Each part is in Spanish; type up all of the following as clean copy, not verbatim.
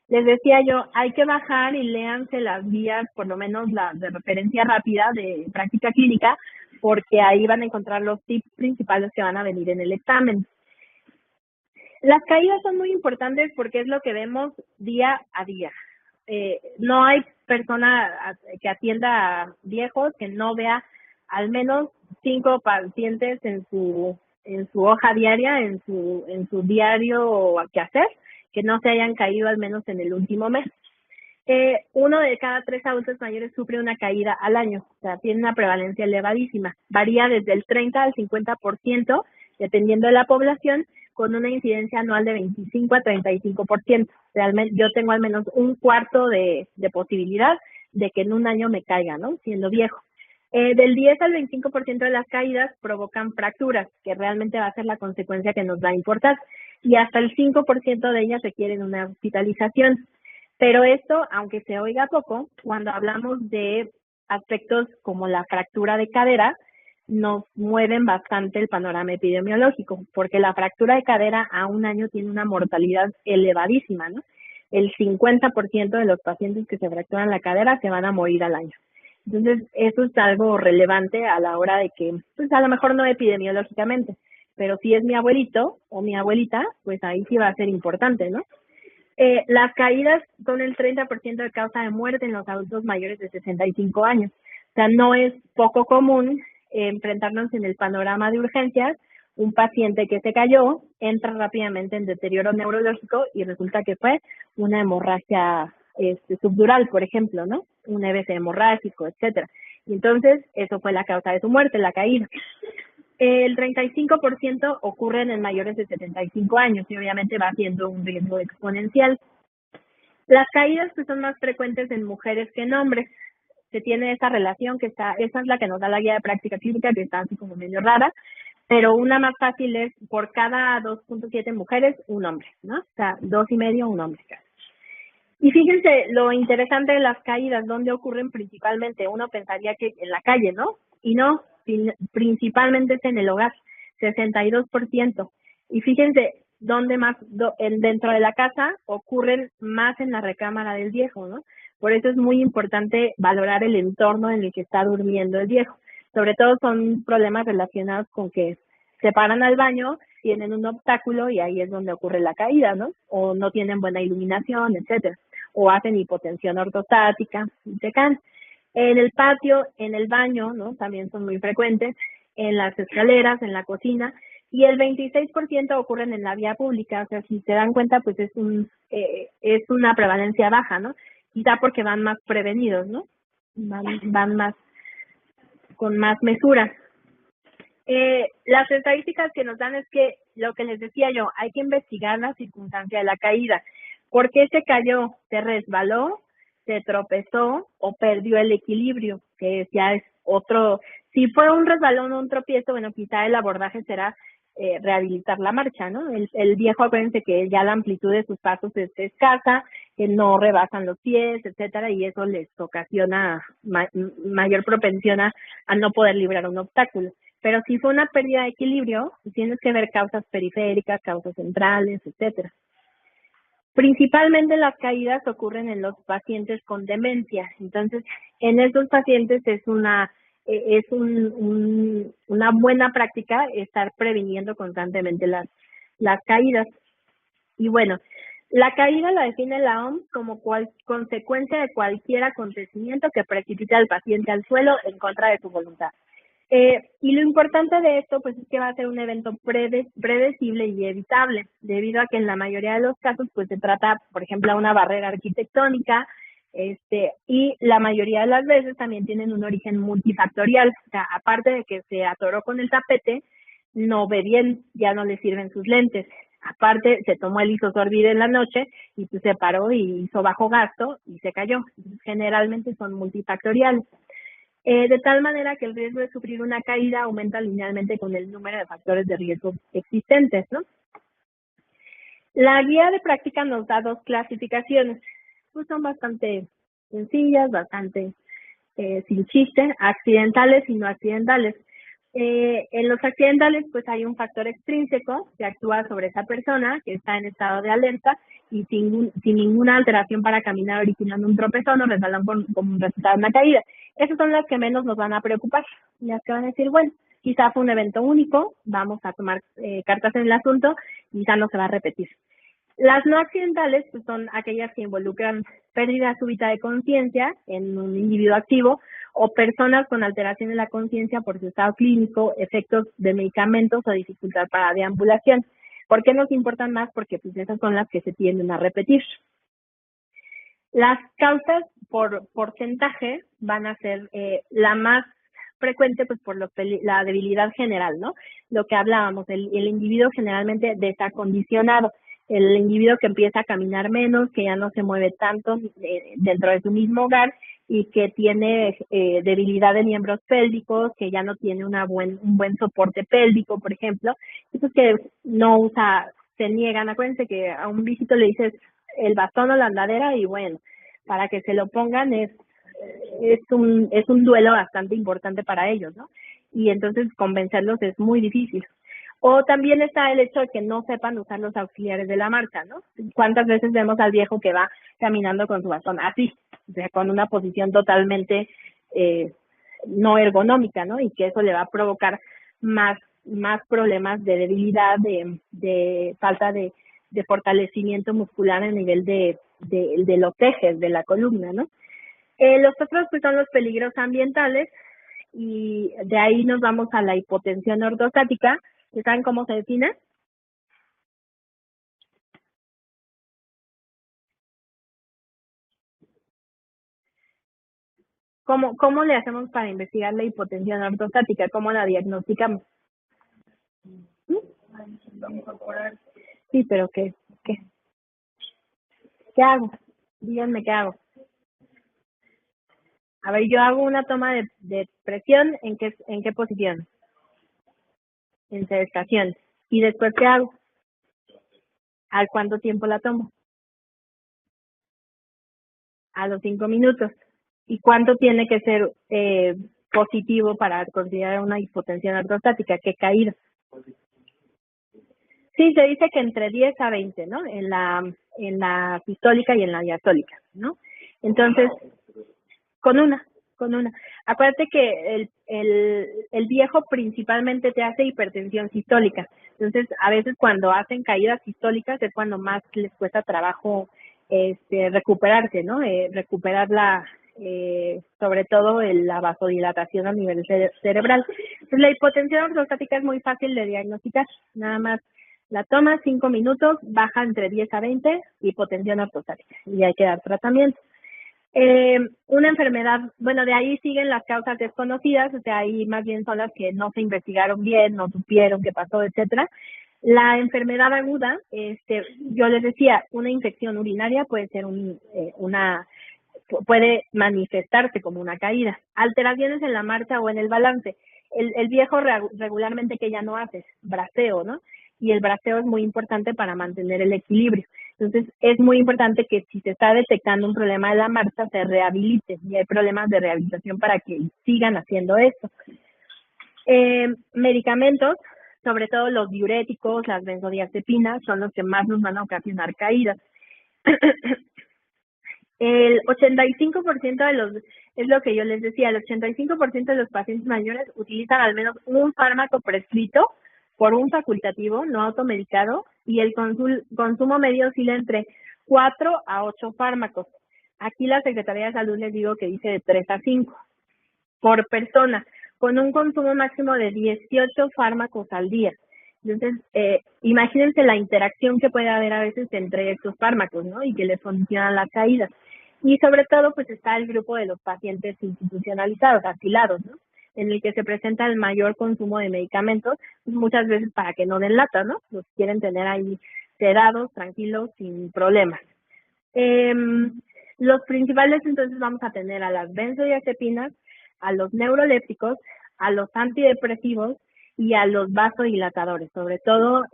Les decía yo, hay que bajar y léanse las guías, por lo menos las de referencia rápida de práctica clínica, porque ahí van a encontrar los tips principales que van a venir en el examen. Las caídas son muy importantes porque es lo que vemos día a día. No hay persona que atienda a viejos que no vea al menos 5 pacientes en su hoja diaria, en su diario que hacer, que no se hayan caído al menos en el último mes. Uno de cada 3 adultos mayores sufre una caída al año, o sea, tiene una prevalencia elevadísima. Varía desde el 30 al 50%, dependiendo de la población, con una incidencia anual de 25 a 35%. Realmente, yo tengo al menos un cuarto de posibilidad de que en un año me caiga, ¿no? Siendo viejo. Del 10 al 25% de las caídas provocan fracturas, que realmente va a ser la consecuencia que nos va a importar, y hasta el 5% de ellas requieren una hospitalización. Pero esto, aunque se oiga poco, cuando hablamos de aspectos como la fractura de cadera, nos mueven bastante el panorama epidemiológico, porque la fractura de cadera a un año tiene una mortalidad elevadísima, ¿no? El 50% de los pacientes que se fracturan la cadera se van a morir al año. Entonces, eso es algo relevante a la hora de que, pues a lo mejor no epidemiológicamente, pero si es mi abuelito o mi abuelita, pues ahí sí va a ser importante, ¿no? Las caídas son el 30% de causa de muerte en los adultos mayores de 65 años. O sea, no es poco común enfrentarnos en el panorama de urgencias un paciente que se cayó, entra rápidamente en deterioro neurológico y resulta que fue una hemorragia subdural, por ejemplo, ¿no? Un EBC hemorrágico, etcétera. Y entonces, eso fue la causa de su muerte, la caída. El 35% ocurren en mayores de 75 años y obviamente va siendo un riesgo exponencial. Las caídas pues son más frecuentes en mujeres que en hombres. Se tiene esa relación esa es la que nos da la guía de práctica clínica, que está así como medio rara, pero una más fácil es por cada 2.7 mujeres, un hombre, ¿no? O sea, 2,5 un hombre. Y fíjense lo interesante de las caídas, ¿dónde ocurren principalmente? Uno pensaría que en la calle, ¿no? Y no, principalmente es en el hogar, 62%. Y fíjense, ¿dónde más? Dentro de la casa ocurren más en la recámara del viejo, ¿no? Por eso es muy importante valorar el entorno en el que está durmiendo el viejo. Sobre todo son problemas relacionados con que se paran al baño, tienen un obstáculo y ahí es donde ocurre la caída, ¿no? O no tienen buena iluminación, etcétera. O hacen hipotensión ortostática y se caen. En el patio, en el baño, ¿no? También son muy frecuentes, en las escaleras, en la cocina, y el 26% ocurren en la vía pública. O sea, si se dan cuenta, pues es una prevalencia baja, ¿no? Quizá porque van más prevenidos, ¿no? Van más con más mesura. Las estadísticas que nos dan es que lo que les decía yo, hay que investigar la circunstancia de la caída. ¿Por qué se cayó? ¿Se resbaló? ¿Se tropezó? ¿O perdió el equilibrio? Que ya es otro. Si fue un resbalón o un tropiezo, bueno, quizá el abordaje será rehabilitar la marcha, ¿no? El viejo, acuérdense que ya la amplitud de sus pasos es escasa, que no rebasan los pies, etcétera, y eso les ocasiona mayor propensión a no poder librar un obstáculo. Pero si fue una pérdida de equilibrio, tienes que ver causas periféricas, causas centrales, etcétera. Principalmente las caídas ocurren en los pacientes con demencia. Entonces, en esos pacientes es una buena práctica estar previniendo constantemente las caídas. Y bueno, la caída la define la OMS como consecuencia de cualquier acontecimiento que precipite al paciente al suelo en contra de su voluntad. Y lo importante de esto, pues, es que va a ser un evento predecible y evitable, debido a que en la mayoría de los casos, pues, se trata, por ejemplo, de una barrera arquitectónica, y la mayoría de las veces también tienen un origen multifactorial. O sea, aparte de que se atoró con el tapete, no ve bien, ya no le sirven sus lentes. Aparte, se tomó el isosorbide en la noche y pues, se paró y hizo bajo gasto y se cayó. Generalmente son multifactoriales. De tal manera que el riesgo de sufrir una caída aumenta linealmente con el número de factores de riesgo existentes, ¿no? La guía de práctica nos da 2 clasificaciones, pues son bastante sencillas, bastante sin chiste, accidentales y no accidentales. En los accidentales, pues hay un factor extrínseco que actúa sobre esa persona que está en estado de alerta y sin ninguna alteración para caminar, originando un tropezón o resbalan como resultado de una caída. Esas son las que menos nos van a preocupar. Las que van a decir, bueno, quizá fue un evento único, vamos a tomar cartas en el asunto, quizá no se va a repetir. Las no accidentales pues, son aquellas que involucran pérdida súbita de conciencia en un individuo activo o personas con alteración de la conciencia por su estado clínico, efectos de medicamentos o dificultad para deambulación. ¿Por qué nos importan más? Porque pues, esas son las que se tienden a repetir. Las causas por porcentaje van a ser la más frecuente pues por la debilidad general, ¿no? Lo que hablábamos, el individuo generalmente desacondicionado, el individuo que empieza a caminar menos, que ya no se mueve tanto dentro de su mismo hogar y que tiene debilidad de miembros pélvicos, que ya no tiene un buen soporte pélvico, por ejemplo, esos que no usa, se niegan. Acuérdense que a un viejito le dices el bastón o la andadera y bueno, para que se lo pongan es un duelo bastante importante para ellos, ¿no? Y entonces convencerlos es muy difícil. O también está el hecho de que no sepan usar los auxiliares de la marcha, ¿no? ¿Cuántas veces vemos al viejo que va caminando con su bastón así, o sea, con una posición totalmente no ergonómica, ¿no? Y que eso le va a provocar más problemas de debilidad, de falta de fortalecimiento muscular a nivel de los ejes de la columna, ¿no? Los otros pues, son los peligros ambientales y de ahí nos vamos a la hipotensión ortostática. ¿Saben cómo se define? ¿Cómo le hacemos para investigar la hipotensión ortostática? ¿Cómo la diagnosticamos? ¿Mm? Sí, pero ¿qué hago? Díganme qué hago. A ver, yo hago una toma de presión, ¿en qué posición? En sedestación. ¿Y después qué hago? ¿A cuánto tiempo la tomo? A los 5 minutos. ¿Y cuánto tiene que ser positivo para considerar una hipotensión ortostática? ¿Qué caída? Sí, se dice que entre 10 a 20, ¿no? En la sistólica y en la diastólica, ¿no? Entonces, con una. Acuérdate que el viejo principalmente te hace hipertensión sistólica. Entonces, a veces cuando hacen caídas sistólicas es cuando más les cuesta trabajo recuperarse, ¿no? Recuperar sobre todo la vasodilatación a nivel cerebral. Entonces, la hipotensión ortostática es muy fácil de diagnosticar. Nada más la tomas 5 minutos, baja entre 10 a 20, hipotensión ortostática. Y hay que dar tratamiento. Una enfermedad, bueno, de ahí siguen las causas desconocidas, o sea, ahí más bien son las que no se investigaron bien, no supieron qué pasó, etcétera. La enfermedad aguda, yo les decía, una infección urinaria puede ser puede manifestarse como una caída. Alteraciones en la marcha o en el balance. El viejo regularmente que ya no hace, braceo, ¿no? Y el braceo es muy importante para mantener el equilibrio. Entonces, es muy importante que si se está detectando un problema de la marcha, se rehabilite y hay problemas de rehabilitación para que sigan haciendo esto. Medicamentos, sobre todo los diuréticos, las benzodiazepinas, son los que más nos van a ocasionar caídas. El 85% es lo que yo les decía, el 85% de los pacientes mayores utilizan al menos un fármaco prescrito por un facultativo no automedicado y el consumo medio oscila entre 4 a 8 fármacos. Aquí la Secretaría de Salud les digo que dice de 3 a 5 por persona, con un consumo máximo de 18 fármacos al día. Entonces, imagínense la interacción que puede haber a veces entre estos fármacos, ¿no? Y que les funcionan las caídas. Y sobre todo, pues está el grupo de los pacientes institucionalizados, asilados, ¿no? En el que se presenta el mayor consumo de medicamentos, pues muchas veces para que no den lata, ¿no? Los quieren tener ahí sedados, tranquilos, sin problemas. Los principales, entonces, vamos a tener a las benzodiazepinas, a los neurolépticos, a los antidepresivos y a los vasodilatadores, sobre todo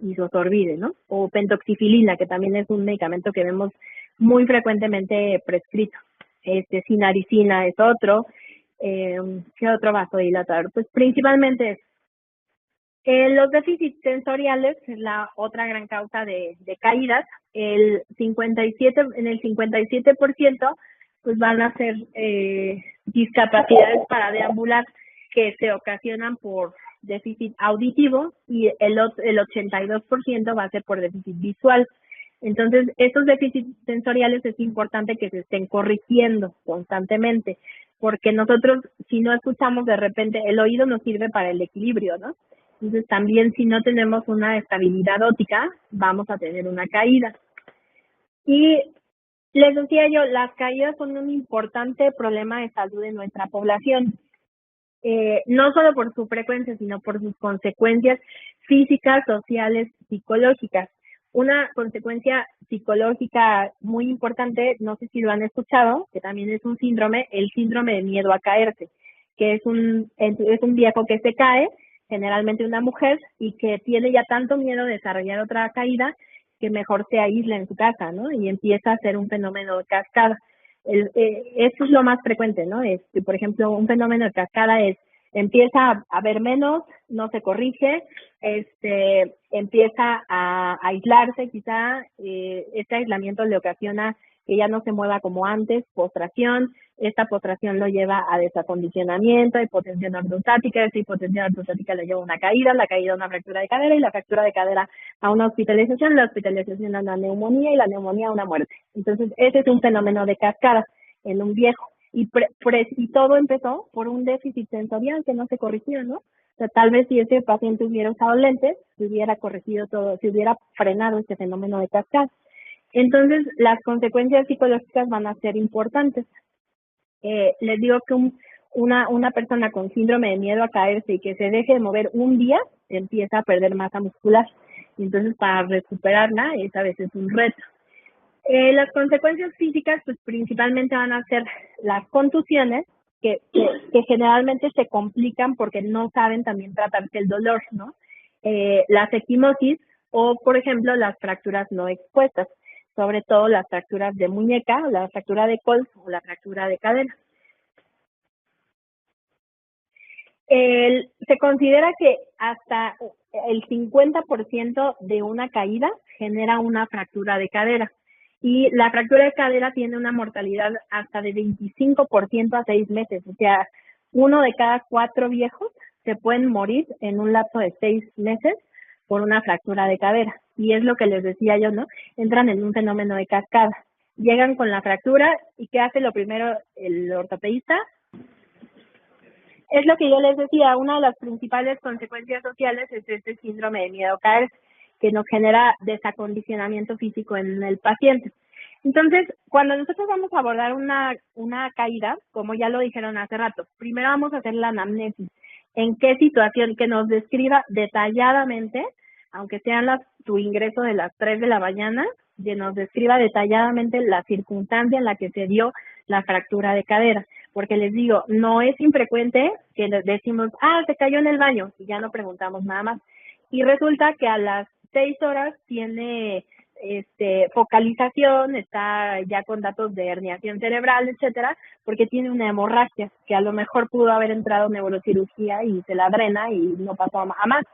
isosorbide, ¿no? O pentoxifilina, que también es un medicamento que vemos muy frecuentemente prescrito. Sinaricina es otro, ¿Qué otro vasodilatador? Pues principalmente los déficits sensoriales es la otra gran causa de caídas. En el 57% pues van a ser discapacidades para deambular que se ocasionan por déficit auditivo y el 82% va a ser por déficit visual. Entonces, estos déficits sensoriales es importante que se estén corrigiendo constantemente, porque nosotros, si no escuchamos de repente, el oído nos sirve para el equilibrio, ¿no? Entonces, también si no tenemos una estabilidad óptica, vamos a tener una caída. Y les decía yo, las caídas son un importante problema de salud en nuestra población. No solo por su frecuencia, sino por sus consecuencias físicas, sociales, psicológicas. Una consecuencia psicológica muy importante, no sé si lo han escuchado, que también es un síndrome, el síndrome de miedo a caerse, que es un viejo que se cae, generalmente una mujer, y que tiene ya tanto miedo de desarrollar otra caída que mejor se aísla en su casa, ¿no? Y empieza a hacer un fenómeno de cascada. Esto es lo más frecuente, ¿no? Por ejemplo, un fenómeno de cascada es empieza a ver menos, no se corrige, empieza a aislarse quizá, este aislamiento le ocasiona que ya no se mueva como antes, postración, esta postración lo lleva a desacondicionamiento, hipotensión ortostática, esta hipotensión ortostática le lleva a una caída, la caída a una fractura de cadera y la fractura de cadera a una hospitalización, la hospitalización a una neumonía y la neumonía a una muerte. Entonces, ese es un fenómeno de cascada en un viejo. Y todo empezó por un déficit sensorial que no se corrigió, ¿no? O sea, tal vez si ese paciente hubiera usado lentes, se hubiera corregido todo, se hubiera frenado este fenómeno de cascada. Entonces, las consecuencias psicológicas van a ser importantes. Les digo que una persona con síndrome de miedo a caerse y que se deje de mover un día, empieza a perder masa muscular. Y entonces, para recuperarla, es a veces un reto. Las consecuencias físicas, pues principalmente van a ser las contusiones, que generalmente se complican porque no saben también tratarse el dolor, ¿no? Las equimosis o, por ejemplo, las fracturas no expuestas, sobre todo las fracturas de muñeca, la fractura de Colles o la fractura de cadera. Se considera que hasta el 50% de una caída genera una fractura de cadera. Y la fractura de cadera tiene una mortalidad hasta de 25% a 6 meses. O sea, 1 de cada 4 viejos se pueden morir en un lapso de 6 meses por una fractura de cadera. Y es lo que les decía yo, ¿no? Entran en un fenómeno de cascada. Llegan con la fractura y ¿qué hace lo primero el ortopedista? Es lo que yo les decía, una de las principales consecuencias sociales es este síndrome de miedo a caer, que nos genera desacondicionamiento físico en el paciente. Entonces, cuando nosotros vamos a abordar una caída, como ya lo dijeron hace rato, primero vamos a hacer la anamnesis. ¿En qué situación? Que nos describa detalladamente, aunque sean su ingreso de las 3 de la mañana, que nos describa detalladamente la circunstancia en la que se dio la fractura de cadera. Porque les digo, no es infrecuente que les decimos, se cayó en el baño, y ya no preguntamos nada más. Y resulta que a las 6 horas tiene focalización, está ya con datos de herniación cerebral, etcétera, porque tiene una hemorragia que a lo mejor pudo haber entrado neurocirugía y se la drena y no pasó a más.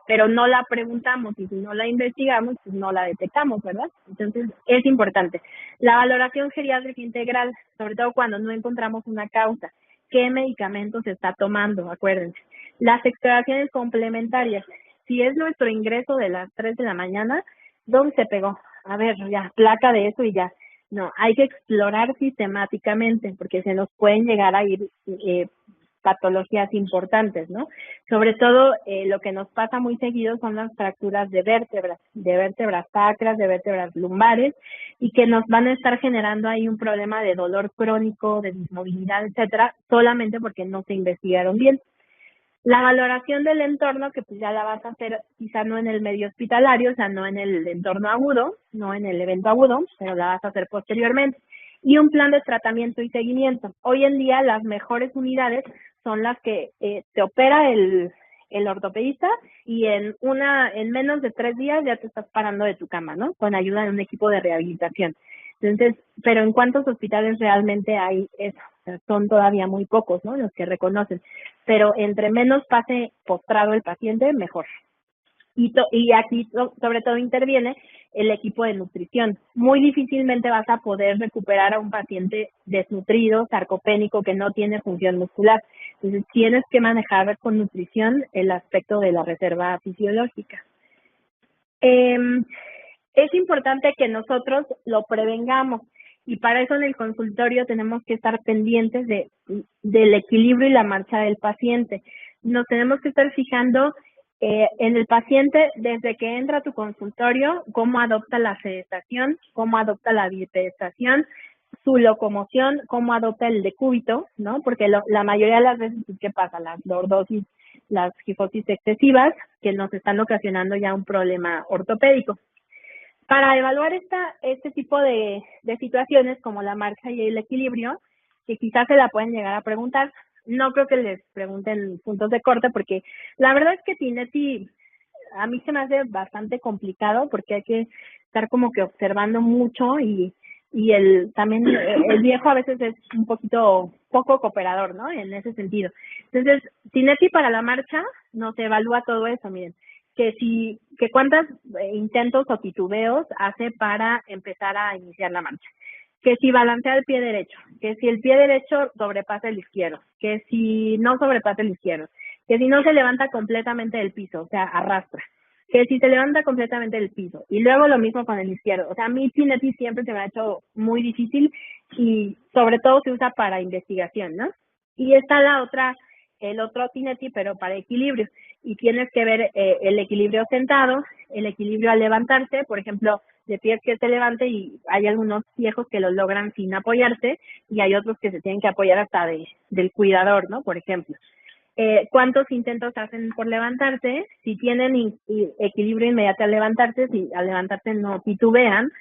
Pero no la preguntamos y si no la investigamos, pues no la detectamos, ¿verdad? Entonces, es importante. La valoración geriátrica integral, sobre todo cuando no encontramos una causa. ¿Qué medicamentos se está tomando? Acuérdense. Las exploraciones complementarias. Si es nuestro ingreso de las 3 de la mañana, ¿dónde se pegó? A ver, ya, placa de eso y ya. No, hay que explorar sistemáticamente porque se nos pueden llegar a ir patologías importantes, ¿no? Sobre todo lo que nos pasa muy seguido son las fracturas de vértebras sacras, de vértebras lumbares, y que nos van a estar generando ahí un problema de dolor crónico, de dismovilidad, etcétera, solamente porque no se investigaron bien. La valoración del entorno, que pues ya la vas a hacer quizá no en el medio hospitalario, o sea, no en el entorno agudo, no en el evento agudo, pero la vas a hacer posteriormente. Y un plan de tratamiento y seguimiento. Hoy en día las mejores unidades son las que te opera el ortopedista y en menos de 3 días ya te estás parando de tu cama, ¿no? Con ayuda de un equipo de rehabilitación. Entonces, pero ¿en cuántos hospitales realmente hay eso? O sea, son todavía muy pocos, ¿no? Los que reconocen. Pero entre menos pase postrado el paciente, mejor. Y aquí sobre todo interviene el equipo de nutrición. Muy difícilmente vas a poder recuperar a un paciente desnutrido, sarcopénico, que no tiene función muscular. Entonces tienes que manejar con nutrición el aspecto de la reserva fisiológica. Es importante que nosotros lo prevengamos y para eso en el consultorio tenemos que estar pendientes del equilibrio y la marcha del paciente. Nos tenemos que estar fijando en el paciente desde que entra a tu consultorio, cómo adopta la sedestación, cómo adopta la bipedestación, su locomoción, cómo adopta el decúbito, ¿no? Porque la mayoría de las veces, ¿qué pasa? Las lordosis, las gifosis excesivas, que nos están ocasionando ya un problema ortopédico. Para evaluar este tipo de situaciones, como la marcha y el equilibrio, que quizás se la pueden llegar a preguntar, no creo que les pregunten puntos de corte, porque la verdad es que Tineti a mí se me hace bastante complicado, porque hay que estar como que observando mucho y también el viejo a veces es un poco cooperador, ¿no? En ese sentido. Entonces, Tineti para la marcha nos evalúa todo eso, miren, que cuántos intentos o titubeos hace para empezar a iniciar la marcha, que si balancea el pie derecho, que si el pie derecho sobrepasa el izquierdo, que si no sobrepasa el izquierdo, que si no se levanta completamente del piso, o sea, arrastra, que si se levanta completamente del piso, y luego lo mismo con el izquierdo. O sea, a mí Tineti siempre se me ha hecho muy difícil y sobre todo se usa para investigación, ¿no? Y está el otro Tineti, pero para equilibrio, y tienes que ver el equilibrio sentado, el equilibrio al levantarse, por ejemplo, de pies que se levante, y hay algunos viejos que lo logran sin apoyarse y hay otros que se tienen que apoyar hasta del cuidador, ¿no? Por ejemplo. ¿Cuántos intentos hacen por levantarse? Si tienen equilibrio inmediato al levantarse, si al levantarse no titubean.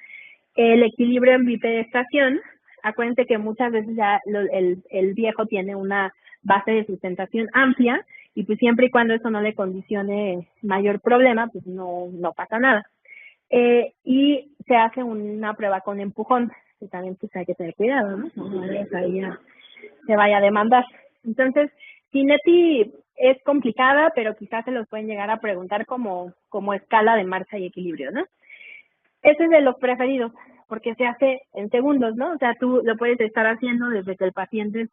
El equilibrio en bipedestación, acuérdense que muchas veces ya el viejo tiene una base de sustentación amplia y pues siempre y cuando eso no le condicione mayor problema, pues no pasa nada. Y se hace una prueba con empujón, que también pues hay que tener cuidado, ¿no? No se vaya a demandar. Entonces, Tineti es complicada, pero quizás se los pueden llegar a preguntar como escala de marcha y equilibrio, ¿no? Ese es de los preferidos, porque se hace en segundos, ¿no? O sea, tú lo puedes estar haciendo desde que el paciente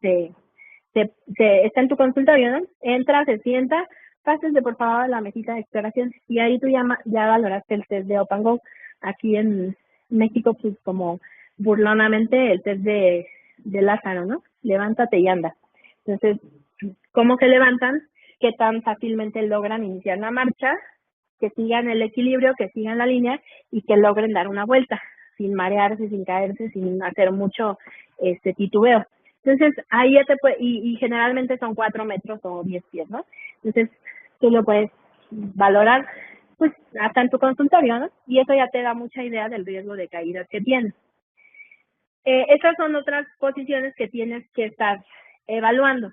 está en tu consultorio, ¿no? Entra, se sienta, pásense por favor a la mesita de exploración y ahí tú ya valoraste el test de Opango. Aquí en México, pues como burlonamente el test de Lázaro, ¿no? Levántate y anda. Entonces, ¿cómo se levantan? ¿Qué tan fácilmente logran iniciar la marcha? Que sigan el equilibrio, que sigan la línea y que logren dar una vuelta sin marearse, sin caerse, sin hacer mucho titubeo. Entonces, ahí ya te puede, y generalmente son 4 metros o 10 pies, ¿no? Entonces, tú lo puedes valorar, pues, hasta en tu consultorio, ¿no? Y eso ya te da mucha idea del riesgo de caídas que tienes. Estas son otras posiciones que tienes que estar evaluando,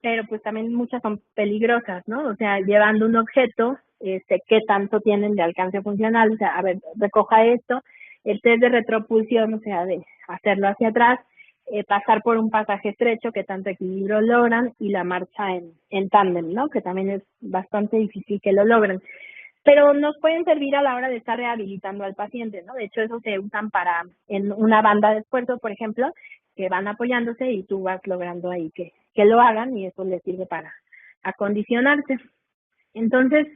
pero pues también muchas son peligrosas, ¿no? O sea, llevando un objeto, qué tanto tienen de alcance funcional, o sea, a ver, recoja esto, el test de retropulsión, o sea, de hacerlo hacia atrás, pasar por un pasaje estrecho, qué tanto equilibrio logran, y la marcha en tándem, ¿no? Que también es bastante difícil que lo logren. Pero nos pueden servir a la hora de estar rehabilitando al paciente, ¿no? De hecho, eso se usan en una banda de esfuerzo, por ejemplo, que van apoyándose y tú vas logrando ahí que lo hagan y eso les sirve para acondicionarse. Entonces,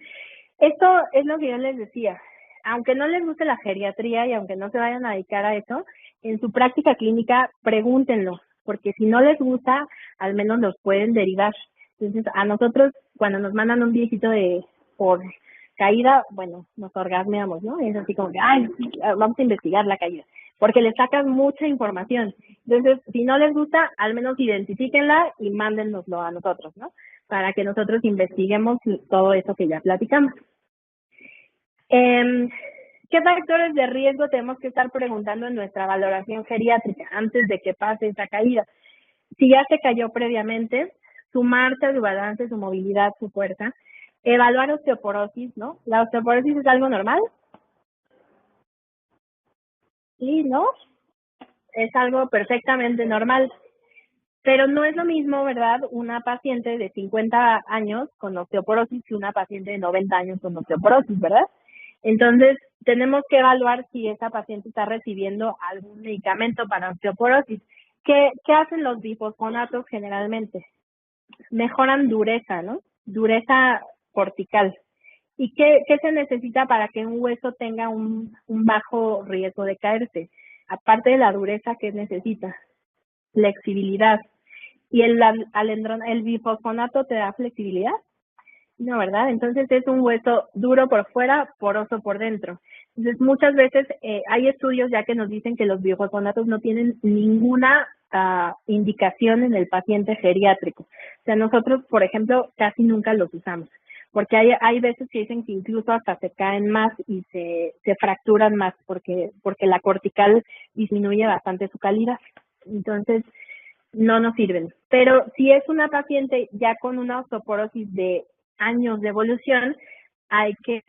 esto es lo que yo les decía. Aunque no les guste la geriatría y aunque no se vayan a dedicar a eso, en su práctica clínica pregúntenlo, porque si no les gusta, al menos los pueden derivar. Entonces, a nosotros, cuando nos mandan un viejito por caída, bueno, nos orgasmeamos, ¿no? Es así como que, ay, vamos a investigar la caída, porque le sacas mucha información. Entonces, si no les gusta, al menos identifíquenla y mándennoslo a nosotros, ¿no? Para que nosotros investiguemos todo eso que ya platicamos. ¿Qué factores de riesgo tenemos que estar preguntando en nuestra valoración geriátrica antes de que pase esa caída? Si ya se cayó previamente, su marcha, su balance, su movilidad, su fuerza. Evaluar osteoporosis, ¿no? ¿La osteoporosis es algo normal? Sí, ¿no? Es algo perfectamente normal. Pero no es lo mismo, ¿verdad? Una paciente de 50 años con osteoporosis que una paciente de 90 años con osteoporosis, ¿verdad? Entonces, tenemos que evaluar si esa paciente está recibiendo algún medicamento para osteoporosis. ¿Qué hacen los bifosfonatos generalmente? Mejoran dureza, ¿no? Dureza cortical. ¿Y qué se necesita para que un hueso tenga un bajo riesgo de caerse? Aparte de la dureza, ¿qué necesita? Flexibilidad. ¿Y el bifosfonato te da flexibilidad? No, ¿verdad? Entonces es un hueso duro por fuera, poroso por dentro. Entonces muchas veces hay estudios ya que nos dicen que los bifosfonatos no tienen ninguna indicación en el paciente geriátrico. O sea, nosotros, por ejemplo, casi nunca los usamos, porque hay veces que dicen que incluso hasta se caen más y se fracturan más porque la cortical disminuye bastante su calidad. Entonces, no nos sirven. Pero si es una paciente ya con una osteoporosis de años de evolución, hay que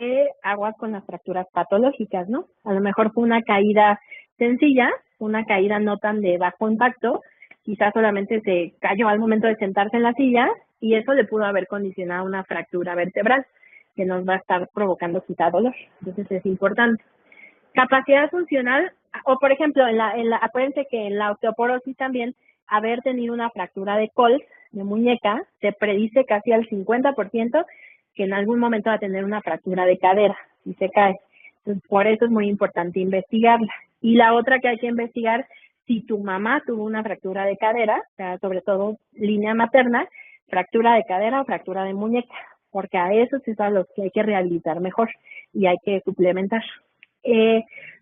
aguas con las fracturas patológicas, ¿no? A lo mejor fue una caída sencilla, una caída no tan de bajo impacto, quizás solamente se cayó al momento de sentarse en la silla y eso le pudo haber condicionado una fractura vertebral que nos va a estar provocando quizá dolor. Entonces es importante. Capacidad funcional, o por ejemplo, acuérdense que en la osteoporosis también haber tenido una fractura de col, de muñeca, se predice casi al 50% que en algún momento va a tener una fractura de cadera si se cae. Entonces, por eso es muy importante investigarla. Y la otra que hay que investigar, si tu mamá tuvo una fractura de cadera, o sea, sobre todo línea materna, fractura de cadera o fractura de muñeca, porque a esos es a los que hay que rehabilitar mejor y hay que suplementar.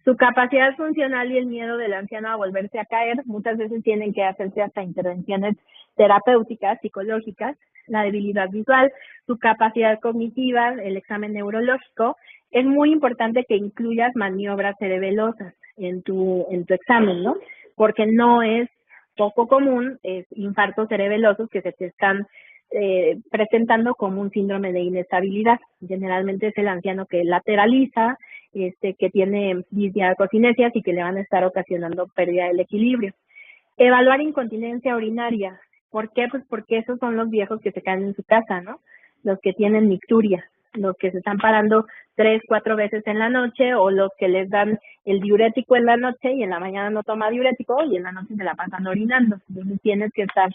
Su capacidad funcional y el miedo del anciano a volverse a caer, muchas veces tienen que hacerse hasta intervenciones terapéuticas, psicológicas, la debilidad visual, su capacidad cognitiva, el examen neurológico. Es muy importante que incluyas maniobras cerebelosas en tu examen, ¿no? Porque no es poco común infartos cerebelosos que se te están presentando como un síndrome de inestabilidad. Generalmente es el anciano que lateraliza, que tiene disdiacocinesias y que le van a estar ocasionando pérdida del equilibrio. Evaluar incontinencia urinaria. ¿Por qué? Pues porque esos son los viejos que se caen en su casa, ¿no? Los que tienen micturia, los que se están parando 3, 4 veces en la noche o los que les dan el diurético en la noche y en la mañana no toma diurético y en la noche se la pasan orinando. Entonces tienes que estar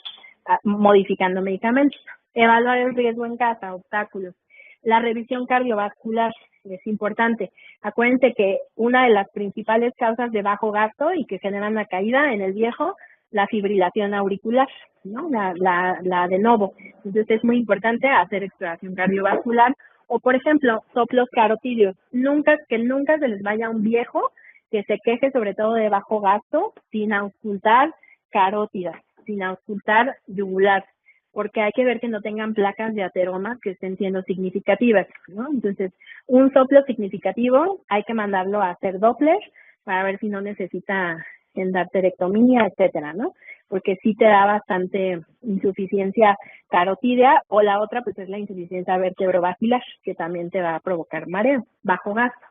modificando medicamentos. Evaluar el riesgo en casa, obstáculos. La revisión cardiovascular es importante. Acuérdense que una de las principales causas de bajo gasto y que generan la caída en el viejo, la fibrilación auricular, ¿no? La de novo. Entonces es muy importante hacer exploración cardiovascular o, por ejemplo, soplos carotídeos. Nunca se les vaya a un viejo que se queje sobre todo de bajo gasto sin auscultar carótidas, sin auscultar yugular, porque hay que ver que no tengan placas de ateroma que estén siendo significativas, ¿no? Entonces, un soplo significativo hay que mandarlo a hacer Doppler para ver si no necesita endarterectomía, etcétera, ¿no? Porque sí te da bastante insuficiencia carotídea, o la otra pues es la insuficiencia vertebrovascular, que también te va a provocar mareo, bajo gasto.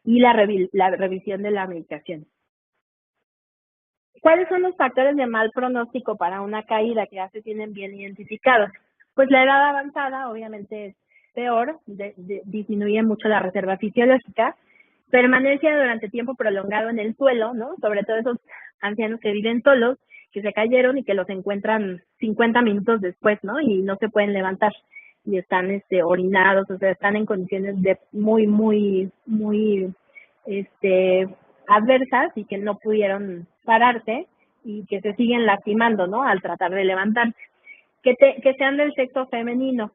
Y la revisión de la medicación. ¿Cuáles son los factores de mal pronóstico para una caída que ya se tienen bien identificados? Pues la edad avanzada obviamente es peor, disminuye mucho la reserva fisiológica, permanencia durante tiempo prolongado en el suelo, ¿no? Sobre todo esos ancianos que viven solos, que se cayeron y que los encuentran 50 minutos después, ¿no? Y no se pueden levantar y están orinados, o sea, están en condiciones de muy adversas y que no pudieron pararse y que se siguen lastimando, ¿no? Al tratar de levantarse. Que sean del sexo femenino.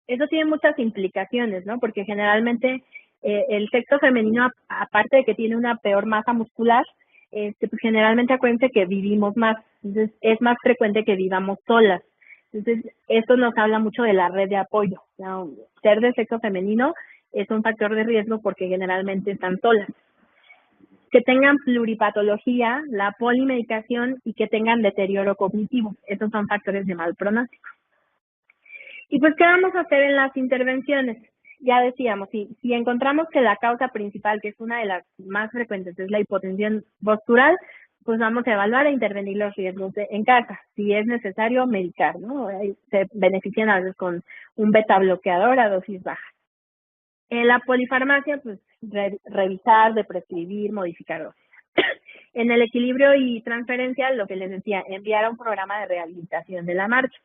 Eso tiene muchas implicaciones, ¿no? Porque generalmente el sexo femenino, aparte de que tiene una peor masa muscular, pues generalmente acuérdense que vivimos más. Entonces es más frecuente que vivamos solas. Entonces esto nos habla mucho de la red de apoyo, ¿no? Ser de sexo femenino es un factor de riesgo porque generalmente están solas. Que tengan pluripatología, la polimedicación y que tengan deterioro cognitivo. Esos son factores de mal pronóstico. Y pues, ¿qué vamos a hacer en las intervenciones? Ya decíamos, si encontramos que la causa principal, que es una de las más frecuentes, es la hipotensión postural, pues vamos a evaluar e intervenir los riesgos en casa. Si es necesario, medicar, ¿no? Se benefician a veces con un beta bloqueador a dosis baja. En la polifarmacia, pues revisar, de prescribir, modificar dosis. En el equilibrio y transferencia, lo que les decía, enviar a un programa de rehabilitación de la marcha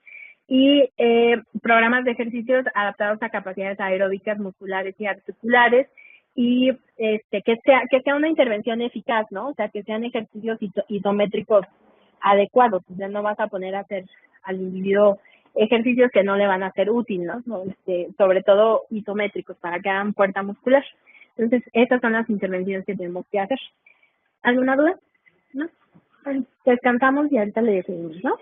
y programas de ejercicios adaptados a capacidades aeróbicas, musculares y articulares, y que sea una intervención eficaz, ¿no? O sea, que sean ejercicios isométricos adecuados. O sea, no vas a poner a hacer al individuo ejercicios que no le van a ser útiles, ¿no? Sobre todo isométricos para que hagan fuerza muscular. Entonces, estas son las intervenciones que tenemos que hacer. ¿Alguna duda? ¿No? Bueno, descansamos y ahorita le decimos, ¿no?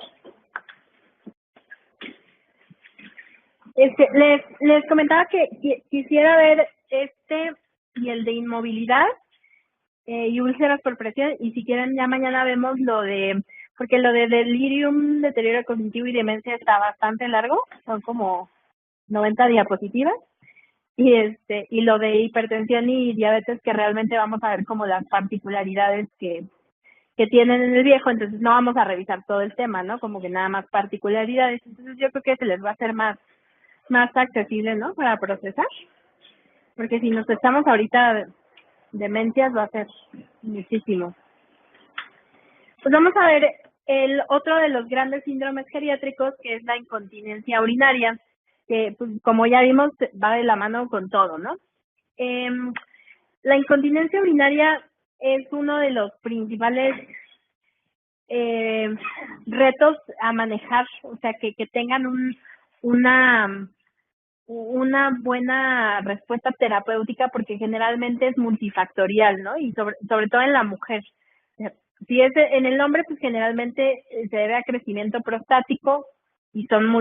Les comentaba que quisiera ver y el de inmovilidad y úlceras por presión, y si quieren ya mañana vemos porque lo de delirium, deterioro cognitivo y demencia está bastante largo, son como 90 diapositivas, y lo de hipertensión y diabetes, que realmente vamos a ver como las particularidades que tienen en el viejo, entonces no vamos a revisar todo el tema, ¿no? Como que nada más particularidades, entonces yo creo que se les va a hacer más accesible, ¿no? Para procesar, porque si nos estamos ahorita demencias va a ser muchísimo. Pues vamos a ver el otro de los grandes síndromes geriátricos, que es la incontinencia urinaria, que pues, como ya vimos va de la mano con todo, ¿no? La incontinencia urinaria es uno de los principales retos a manejar, o sea, que tengan una buena respuesta terapéutica, porque generalmente es multifactorial, ¿no? Y sobre todo en la mujer. Si es en el hombre, pues generalmente se debe a crecimiento prostático y son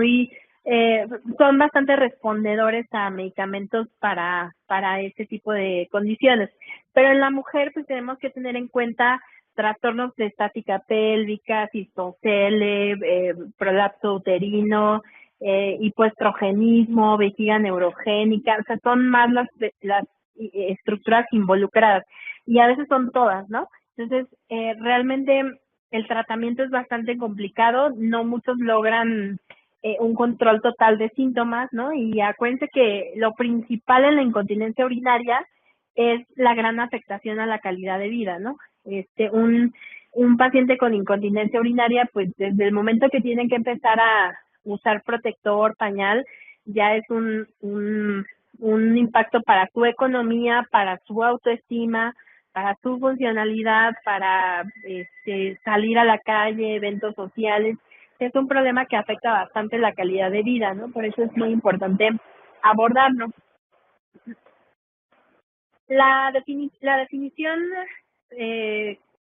bastante respondedores a medicamentos para este tipo de condiciones. Pero en la mujer, pues tenemos que tener en cuenta trastornos de estática pélvica, cistocele, prolapso uterino, hipoestrogenismo, vejiga neurogénica, o sea, son más las estructuras involucradas, y a veces son todas, ¿no? Entonces, realmente el tratamiento es bastante complicado, no muchos logran un control total de síntomas, ¿no? Y acuérdense que lo principal en la incontinencia urinaria es la gran afectación a la calidad de vida, ¿no? Un paciente con incontinencia urinaria, pues desde el momento que tienen que empezar a usar protector, pañal, ya es un impacto para su economía, para su autoestima, para su funcionalidad, para salir a la calle, eventos sociales. Es un problema que afecta bastante la calidad de vida, ¿no? Por eso es muy importante abordarlo. La definición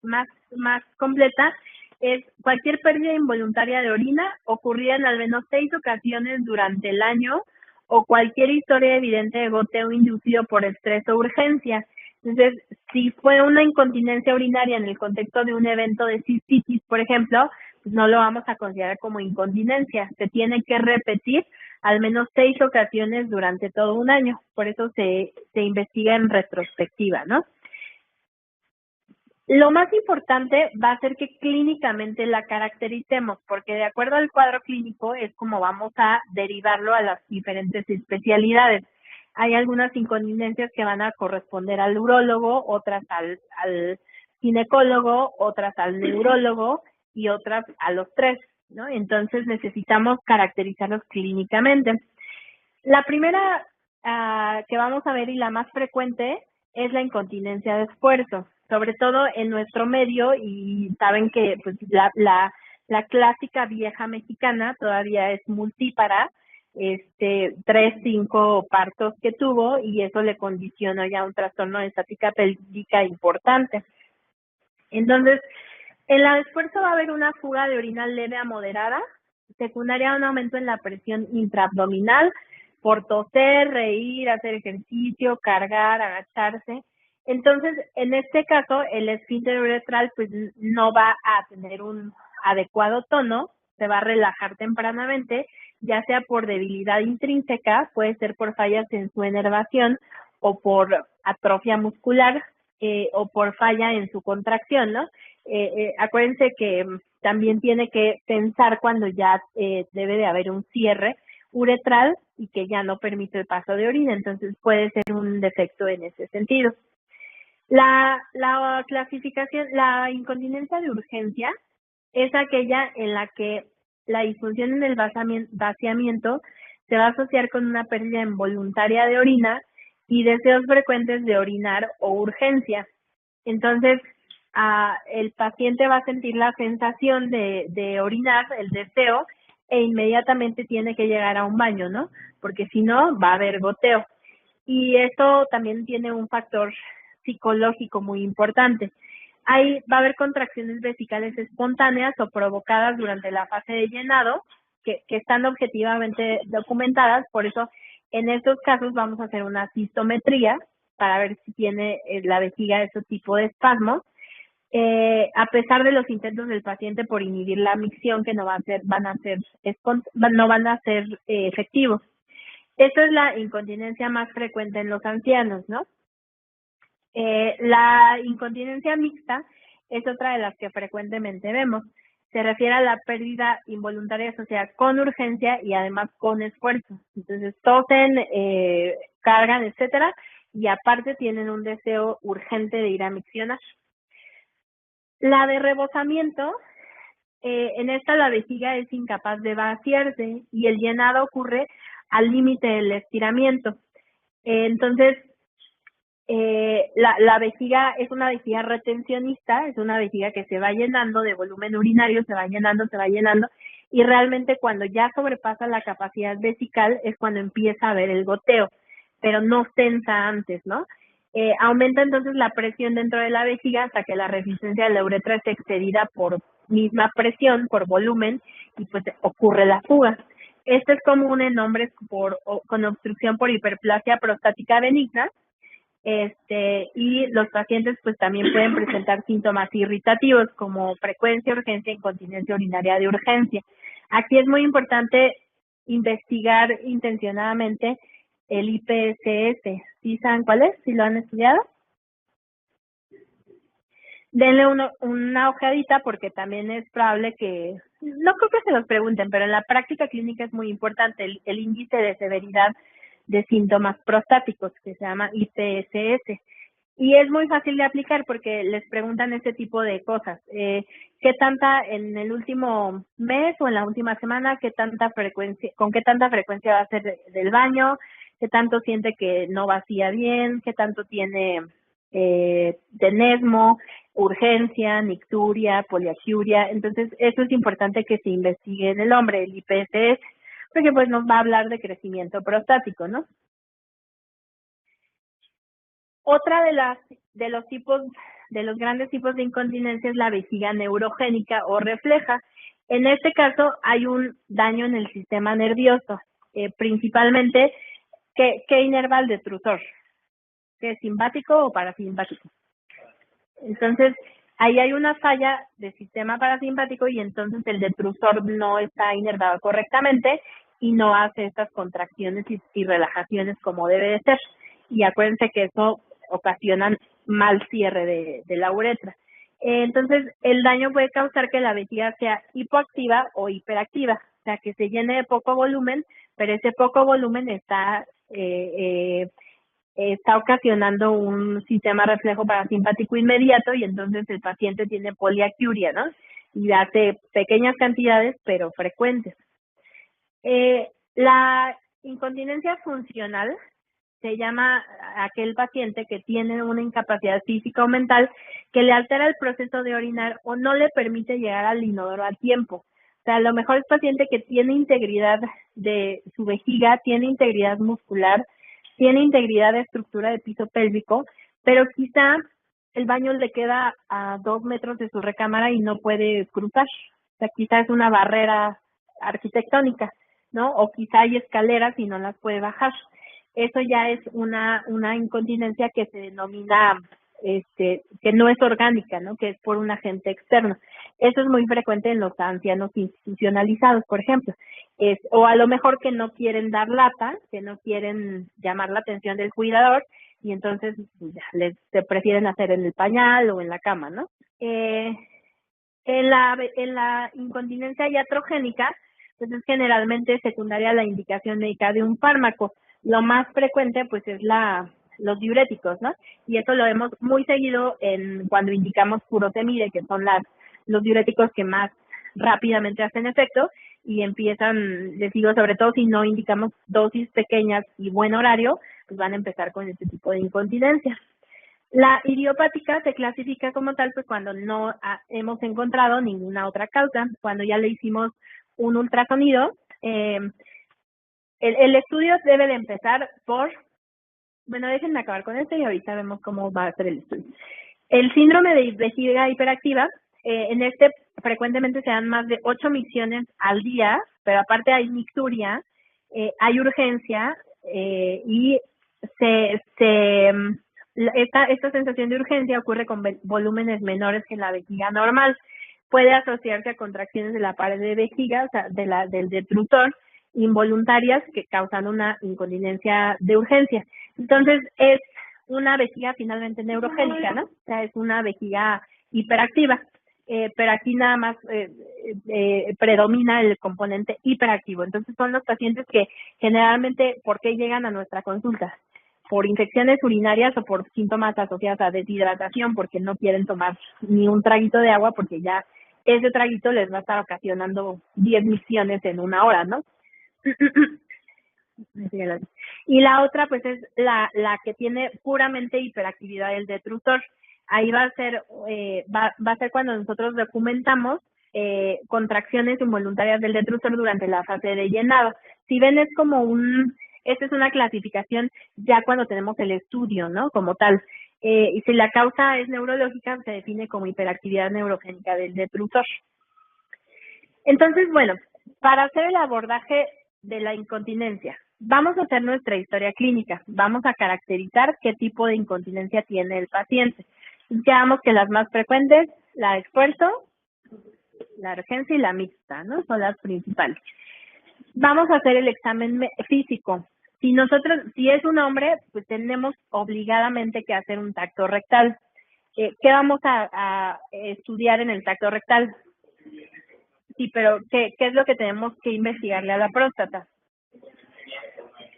más completa es cualquier pérdida involuntaria de orina ocurrida en al menos 6 ocasiones durante el año, o cualquier historia evidente de goteo inducido por estrés o urgencia. Entonces, si fue una incontinencia urinaria en el contexto de un evento de cistitis, por ejemplo, pues no lo vamos a considerar como incontinencia. Se tiene que repetir al menos 6 ocasiones durante todo un año. Por eso se investiga en retrospectiva, ¿no? Lo más importante va a ser que clínicamente la caractericemos, porque de acuerdo al cuadro clínico es como vamos a derivarlo a las diferentes especialidades. Hay algunas incontinencias que van a corresponder al urólogo, otras al ginecólogo, otras al neurólogo y otras a los tres, ¿no? Entonces necesitamos caracterizarlos clínicamente. La primera que vamos a ver, y la más frecuente, es la incontinencia de esfuerzo, sobre todo en nuestro medio, y saben que pues la clásica vieja mexicana todavía es multípara, 3, 5 partos que tuvo, y eso le condicionó ya un trastorno de estática pélvica importante. Entonces, en la de esfuerzo va a haber una fuga de orina leve a moderada, secundaria a un aumento en la presión intraabdominal, por toser, reír, hacer ejercicio, cargar, agacharse. Entonces, en este caso, el esfínter uretral pues no va a tener un adecuado tono, se va a relajar tempranamente, ya sea por debilidad intrínseca, puede ser por fallas en su enervación, o por atrofia muscular, o por falla en su contracción, ¿no? Acuérdense que también tiene que pensar cuando ya debe de haber un cierre uretral y que ya no permite el paso de orina, entonces puede ser un defecto en ese sentido. La clasificación, la incontinencia de urgencia es aquella en la que la disfunción en el vaciamiento se va a asociar con una pérdida involuntaria de orina y deseos frecuentes de orinar o urgencia. Entonces, el paciente va a sentir la sensación de orinar, el deseo, e inmediatamente tiene que llegar a un baño, ¿no? Porque si no, va a haber goteo. Y esto también tiene un factor psicológico muy importante. Ahí va a haber contracciones vesicales espontáneas o provocadas durante la fase de llenado, que están objetivamente documentadas, por eso en estos casos vamos a hacer una cistometría para ver si tiene la vejiga ese tipo de espasmos, a pesar de los intentos del paciente por inhibir la micción que no van a ser efectivos. Esta es la incontinencia más frecuente en los ancianos, ¿no? La incontinencia mixta es otra de las que frecuentemente vemos. Se refiere a la pérdida involuntaria asociada con urgencia y además con esfuerzo. Entonces tosen, cargan, etcétera, y aparte tienen un deseo urgente de ir a miccionar. La de rebosamiento, en esta la vejiga es incapaz de vaciarse y el llenado ocurre al límite del estiramiento. Entonces, la vejiga es una vejiga retencionista, es una vejiga que se va llenando de volumen urinario, se va llenando, y realmente cuando ya sobrepasa la capacidad vesical es cuando empieza a haber el goteo, pero no tensa antes, ¿no? Aumenta entonces la presión dentro de la vejiga hasta que la resistencia de la uretra es excedida por misma presión, por volumen, y pues ocurre la fuga. Esto es común en hombres con obstrucción por hiperplasia prostática benigna, y los pacientes pues también pueden presentar síntomas irritativos como frecuencia, urgencia, incontinencia urinaria de urgencia. Aquí es muy importante investigar intencionadamente el IPSS. ¿Sí saben cuál es? ¿Sí lo han estudiado? Denle una ojeadita porque también es probable que, no creo que se los pregunten, pero en la práctica clínica es muy importante el índice de severidad de síntomas prostáticos, que se llama IPSS. Y es muy fácil de aplicar porque les preguntan este tipo de cosas. ¿Qué tanta en el último mes o en la última semana, con qué tanta frecuencia va a hacer del baño? ¿Qué tanto siente que no vacía bien? ¿Qué tanto tiene tenesmo, urgencia, nicturia, poliacuria? Entonces, eso es importante que se investigue en el hombre, el IPSS, porque pues nos va a hablar de crecimiento prostático, ¿no? Otra de los grandes tipos de incontinencia es la vejiga neurogénica o refleja. En este caso hay un daño en el sistema nervioso, principalmente que inerva el detrusor, que es simpático o parasimpático. Entonces, ahí hay una falla del sistema parasimpático y entonces el detrusor no está inervado correctamente y no hace estas contracciones y relajaciones como debe de ser. Y acuérdense que eso ocasiona mal cierre de la uretra. Entonces, el daño puede causar que la vejiga sea hipoactiva o hiperactiva, o sea, que se llene de poco volumen, pero ese poco volumen está ocasionando un sistema reflejo parasimpático inmediato y entonces el paciente tiene poliacuria, ¿no? Y hace pequeñas cantidades, pero frecuentes. La incontinencia funcional se llama a aquel paciente que tiene una incapacidad física o mental que le altera el proceso de orinar o no le permite llegar al inodoro a tiempo. O sea, a lo mejor es paciente que tiene integridad de su vejiga, tiene integridad muscular, tiene integridad de estructura de piso pélvico, pero quizá el baño le queda a 2 metros de su recámara y no puede cruzar. O sea, quizá es una barrera arquitectónica, ¿no? O quizá hay escaleras y no las puede bajar. Eso ya es una incontinencia que se denomina que no es orgánica, ¿no? Que es por un agente externo. Eso es muy frecuente en los ancianos institucionalizados, por ejemplo. O a lo mejor que no quieren dar lata, que no quieren llamar la atención del cuidador y entonces se prefieren hacer en el pañal o en la cama, ¿no? En la incontinencia iatrogénica, pues es generalmente secundaria la indicación médica de un fármaco. Lo más frecuente, pues, es los diuréticos, ¿no? Y eso lo vemos muy seguido cuando indicamos furosemide, que son los diuréticos que más rápidamente hacen efecto y empiezan, les digo, sobre todo si no indicamos dosis pequeñas y buen horario, pues van a empezar con este tipo de incontinencia. La idiopática se clasifica como tal pues cuando no hemos encontrado ninguna otra causa, cuando ya le hicimos un ultrasonido. El estudio debe de empezar bueno, déjenme acabar con esto y ahorita vemos cómo va a ser el estudio. El síndrome de vejiga hiperactiva, en este frecuentemente se dan más de 8 micciones al día, pero aparte hay mixuria, hay urgencia y esta sensación de urgencia ocurre con volúmenes menores que en la vejiga normal. Puede asociarse a contracciones de la pared de vejiga, o sea, del detrusor, involuntarias que causan una incontinencia de urgencia. Entonces, es una vejiga finalmente neurogénica, ¿no? O sea, es una vejiga hiperactiva, pero aquí nada más predomina el componente hiperactivo. Entonces, son los pacientes que generalmente, ¿por qué llegan a nuestra consulta? Por infecciones urinarias o por síntomas asociados a deshidratación, porque no quieren tomar ni un traguito de agua, porque ya ese traguito les va a estar ocasionando 10 micciones en una hora, ¿no? Y la otra, pues, es la que tiene puramente hiperactividad del detrusor. Ahí va a ser, va a ser cuando nosotros documentamos contracciones involuntarias del detrusor durante la fase de llenado. Si ven, es como esta es una clasificación ya cuando tenemos el estudio, ¿no? Como tal. Y si la causa es neurológica, se define como hiperactividad neurogénica del detrusor. Entonces, bueno, para hacer el abordaje de la incontinencia, vamos a hacer nuestra historia clínica, vamos a caracterizar qué tipo de incontinencia tiene el paciente. Digamos que las más frecuentes, la de esfuerzo, la urgencia y la mixta, ¿no? Son las principales. Vamos a hacer el examen físico. Si es un hombre, pues tenemos obligadamente que hacer un tacto rectal. ¿Qué vamos a estudiar en el tacto rectal? Sí, pero ¿qué es lo que tenemos que investigarle a la próstata?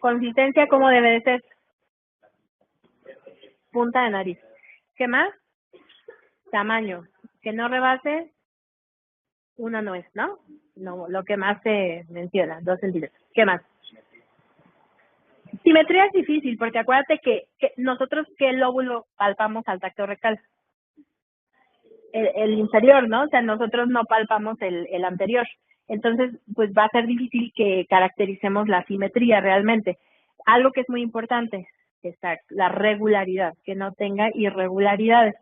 Consistencia, ¿cómo debe de ser? Punta de nariz. ¿Qué más? Tamaño. Que no rebase una nuez, ¿no? No, lo que más se menciona, 2 centímetros. ¿Qué más? Simetría es difícil, porque acuérdate que nosotros, ¿qué lóbulo palpamos al tacto rectal? El inferior, ¿no? O sea, nosotros no palpamos el anterior. Entonces, pues va a ser difícil que caractericemos la simetría realmente. Algo que es muy importante es la regularidad, que no tenga irregularidades.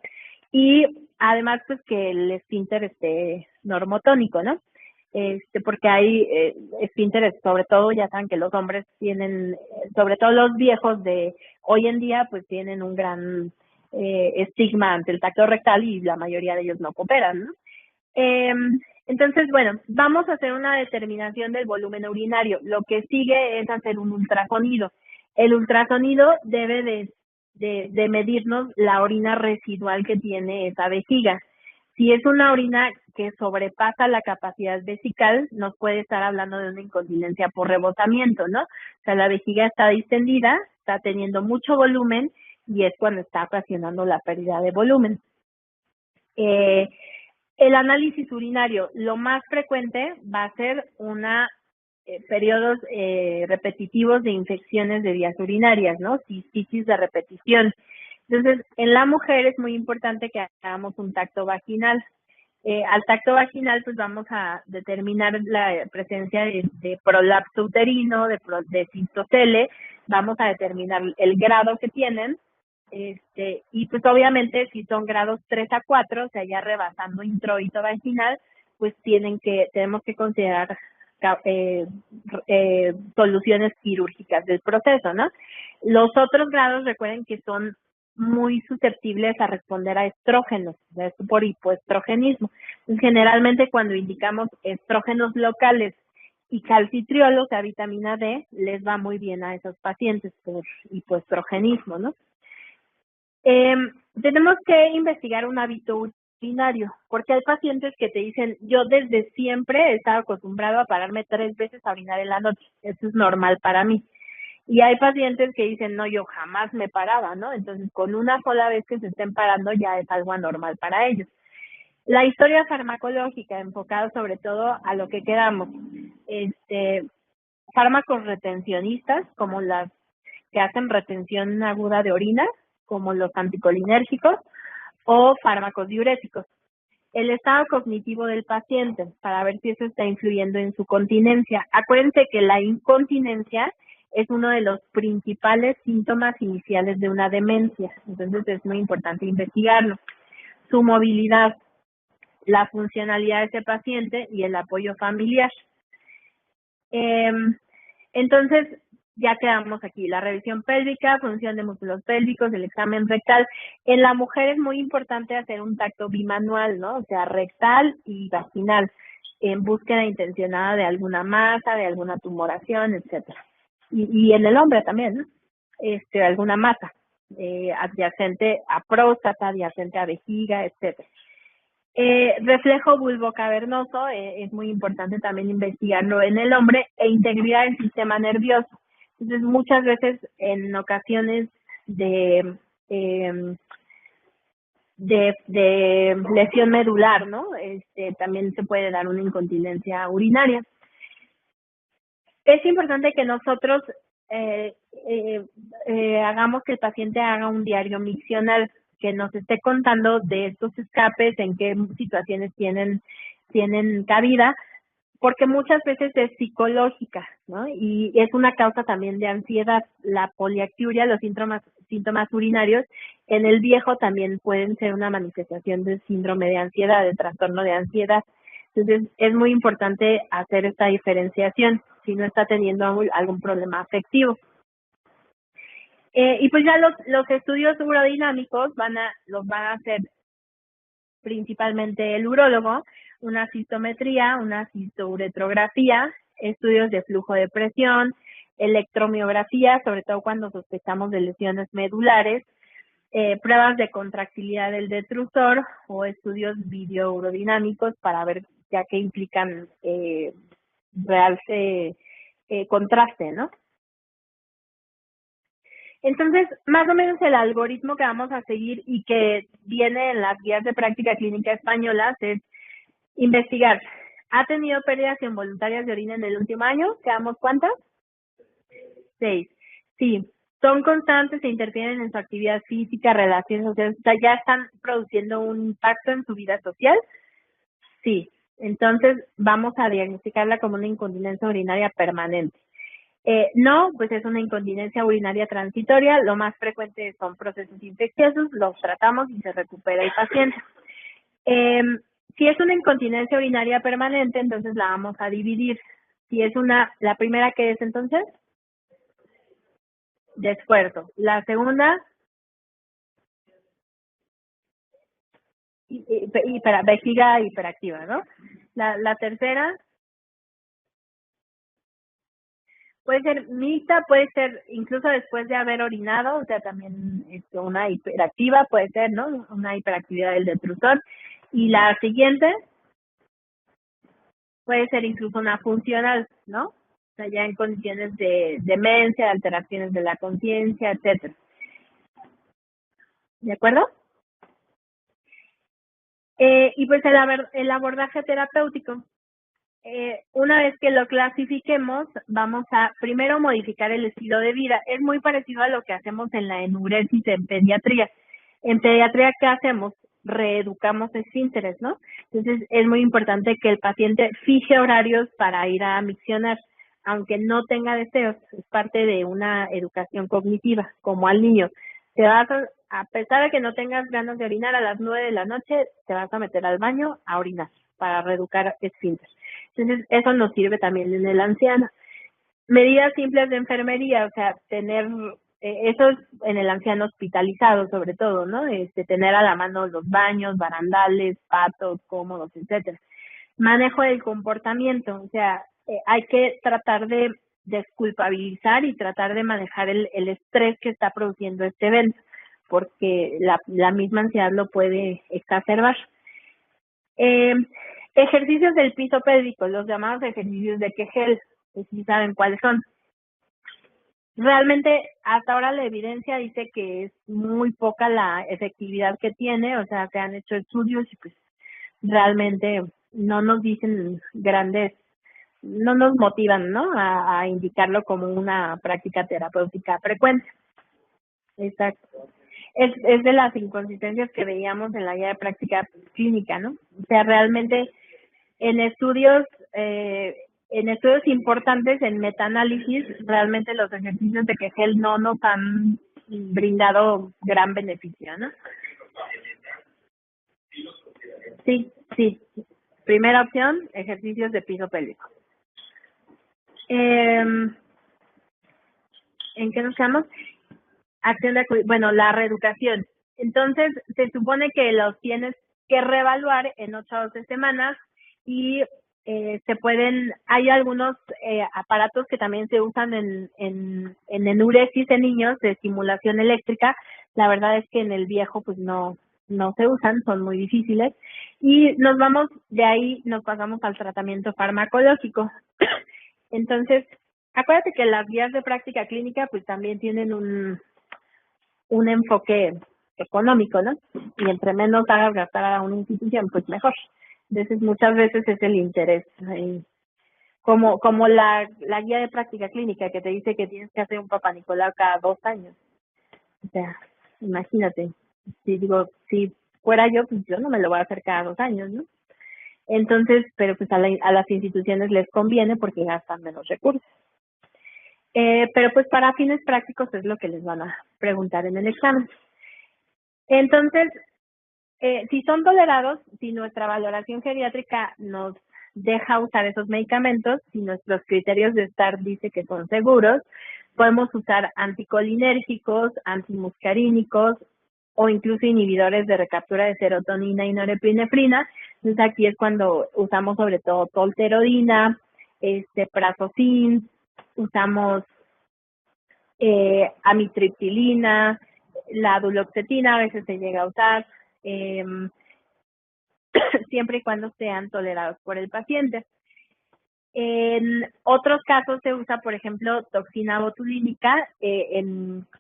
Y además, pues que el esfínter esté normotónico, ¿no? Porque hay esfínteres, sobre todo, ya saben que los hombres tienen, sobre todo los viejos de hoy en día, pues tienen un gran estigma ante el tacto rectal y la mayoría de ellos no cooperan, ¿no? Entonces, bueno, vamos a hacer una determinación del volumen urinario. Lo que sigue es hacer un ultrasonido. El ultrasonido debe de medirnos la orina residual que tiene esa vejiga. Si es una orina que sobrepasa la capacidad vesical, nos puede estar hablando de una incontinencia por rebosamiento, ¿no? O sea, la vejiga está distendida, está teniendo mucho volumen y es cuando está ocasionando la pérdida de volumen. El análisis urinario, lo más frecuente va a ser periodos repetitivos de infecciones de vías urinarias, ¿no? Cistitis de repetición. Entonces, en la mujer es muy importante que hagamos un tacto vaginal. Al tacto vaginal, pues vamos a determinar la presencia de prolapso uterino, de cistocele, vamos a determinar el grado que tienen, y pues obviamente si son grados 3 a 4, o sea, ya rebasando introito vaginal, pues tenemos que considerar soluciones quirúrgicas del proceso, ¿no? Los otros grados, recuerden que son muy susceptibles a responder a estrógenos, esto por hipoestrogenismo. Generalmente cuando indicamos estrógenos locales y calcitriol, o sea, vitamina D, les va muy bien a esos pacientes por hipoestrogenismo, ¿no? Tenemos que investigar un hábito urinario, porque hay pacientes que te dicen, yo desde siempre he estado acostumbrado a pararme 3 veces a orinar en la noche, eso es normal para mí. Y hay pacientes que dicen, no, yo jamás me paraba, ¿no? Entonces, con una sola vez que se estén parando ya es algo anormal para ellos. La historia farmacológica, enfocada sobre todo a lo que quedamos, fármacos retencionistas, como las que hacen retención aguda de orina, como los anticolinérgicos, o fármacos diuréticos. El estado cognitivo del paciente, para ver si eso está influyendo en su continencia. Acuérdense que la incontinencia es uno de los principales síntomas iniciales de una demencia, entonces es muy importante investigarlo. Su movilidad, la funcionalidad de ese paciente y el apoyo familiar. Entonces, ya quedamos aquí, la revisión pélvica, función de músculos pélvicos, el examen rectal. En la mujer es muy importante hacer un tacto bimanual, ¿no? O sea, rectal y vaginal, en búsqueda intencionada de alguna masa, de alguna tumoración, etcétera. Y en el hombre también, ¿no? Alguna masa adyacente a próstata, adyacente a vejiga, etcétera. Reflejo bulbocavernoso, es muy importante también investigarlo en el hombre, e integridad del sistema nervioso. Entonces, muchas veces en ocasiones de lesión medular, ¿no? También se puede dar una incontinencia urinaria. Es importante que nosotros hagamos que el paciente haga un diario miccional, que nos esté contando de estos escapes, en qué situaciones tienen cabida, porque muchas veces es psicológica, ¿no? Y es una causa también de ansiedad. La poliaciuria, los síntomas urinarios, en el viejo también pueden ser una manifestación del síndrome de ansiedad, del trastorno de ansiedad. Entonces, es muy importante hacer esta diferenciación si no está teniendo algún problema afectivo. Y pues ya los estudios urodinámicos los van a hacer principalmente el urólogo, una cistometría, una cistouretrografía, estudios de flujo de presión, electromiografía, sobre todo cuando sospechamos de lesiones medulares, pruebas de contractilidad del detrusor o estudios videourodinamics para ver ya que implican real contraste, ¿no? Entonces, más o menos el algoritmo que vamos a seguir y que viene en las guías de práctica clínica españolas es investigar. ¿Ha tenido pérdidas involuntarias de orina en el último año? ¿Quedamos cuántas? 6. Sí. ¿Son constantes e interfieren en su actividad física, relaciones sociales? O sea, ¿ya están produciendo un impacto en su vida social? Sí. Entonces, vamos a diagnosticarla como una incontinencia urinaria permanente. No, pues es una incontinencia urinaria transitoria. Lo más frecuente son procesos infecciosos, los tratamos y se recupera el paciente. Si es una incontinencia urinaria permanente, entonces la vamos a dividir. Si es la primera, ¿qué es entonces? De esfuerzo. La segunda, vejiga hiperactiva, ¿no? La tercera puede ser mixta, puede ser incluso después de haber orinado, o sea, también una hiperactiva puede ser, ¿no? Una hiperactividad del detrusor. Y la siguiente puede ser incluso una funcional, ¿no? O sea, ya en condiciones de demencia, alteraciones de la conciencia, etcétera. ¿De acuerdo? Y pues el abordaje terapéutico. Una vez que lo clasifiquemos, vamos a primero modificar el estilo de vida. Es muy parecido a lo que hacemos en la enuresis en pediatría. En pediatría, ¿qué hacemos? Reeducamos esfínteres, ¿no? Entonces, es muy importante que el paciente fije horarios para ir a miccionar, aunque no tenga deseos. Es parte de una educación cognitiva, como al niño. A pesar de que no tengas ganas de orinar a las 9 de la noche, te vas a meter al baño a orinar para reeducar esfínteres. Entonces, eso nos sirve también en el anciano. Medidas simples de enfermería, o sea, tener, eso es en el anciano hospitalizado sobre todo, ¿no? Tener a la mano los baños, barandales, patos, cómodos, etcétera. Manejo del comportamiento, o sea, hay que tratar de desculpabilizar y tratar de manejar el estrés que está produciendo este evento, porque la misma ansiedad lo puede exacerbar. Eh, Ejercicios del piso pélvico, los llamados ejercicios de Kegel, que sí saben cuáles son. Realmente hasta ahora la evidencia dice que es muy poca la efectividad que tiene, o sea, se han hecho estudios y pues realmente no nos dicen grandes, no nos motivan, ¿no? A indicarlo como una práctica terapéutica frecuente. Exacto. Es de las inconsistencias que veíamos en la guía de práctica clínica, ¿no? O sea, realmente en estudios, eh, en estudios importantes, en metaanálisis, realmente los ejercicios de Kegel no nos han brindado gran beneficio, ¿no? Sí, sí. Primera opción, ejercicios de piso pélvico. ¿En qué nos quedamos? Bueno, la reeducación. Entonces, se supone que los tienes que reevaluar en 8 a 12 semanas y hay algunos aparatos que también se usan en enuresis en niños de estimulación eléctrica. La verdad es que en el viejo pues no se usan, son muy difíciles. Y de ahí nos pasamos al tratamiento farmacológico. Entonces, acuérdate que las guías de práctica clínica pues también tienen un enfoque económico, ¿no? Y entre menos hagas gastar a una institución, pues mejor. Entonces, muchas veces es el interés. Como la guía de práctica clínica que te dice que tienes que hacer un Papá Nicolau cada 2 años. O sea, imagínate. Si fuera yo, pues yo no me lo voy a hacer cada 2 años, ¿no? Entonces, pero pues a las instituciones les conviene porque gastan menos recursos. Pero pues para fines prácticos es lo que les van a preguntar en el examen. Entonces, si son tolerados, si nuestra valoración geriátrica nos deja usar esos medicamentos, si nuestros criterios de STAR dice que son seguros, podemos usar anticolinérgicos, antimuscarínicos o incluso inhibidores de recaptura de serotonina y norepinefrina. Entonces aquí es cuando usamos sobre todo tolterodina, prazosin, usamos amitriptilina, la duloxetina a veces se llega a usar, siempre y cuando sean tolerados por el paciente. En otros casos se usa, por ejemplo, toxina botulínica,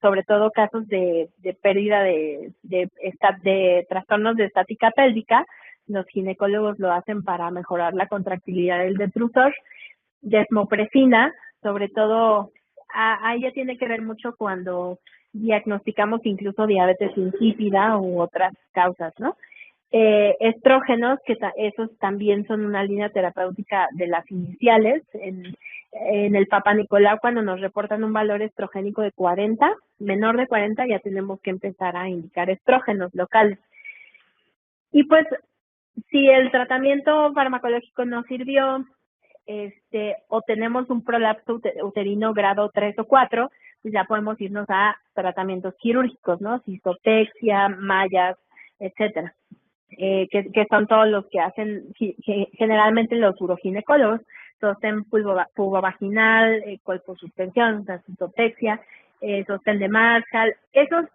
sobre todo casos de pérdida de trastornos de estática pélvica. Los ginecólogos lo hacen para mejorar la contractilidad del detrusor. Desmopresina, sobre todo, ahí ya tiene que ver mucho cuando diagnosticamos incluso diabetes insípida u otras causas, ¿no? Estrógenos, que esos también son una línea terapéutica de las iniciales. En el Papá Nicolau, cuando nos reportan un valor estrogénico de 40, menor de 40, ya tenemos que empezar a indicar estrógenos locales. Y pues, si el tratamiento farmacológico no sirvió, o tenemos un prolapso uterino grado 3 o 4, pues ya podemos irnos a tratamientos quirúrgicos, ¿no? Cistotexia, mallas, etcétera. Que son todos los que hacen generalmente los uroginecólogos, sostén pulvovaginal, colposuspensión, cistotexia, sostén de Marshall. Esos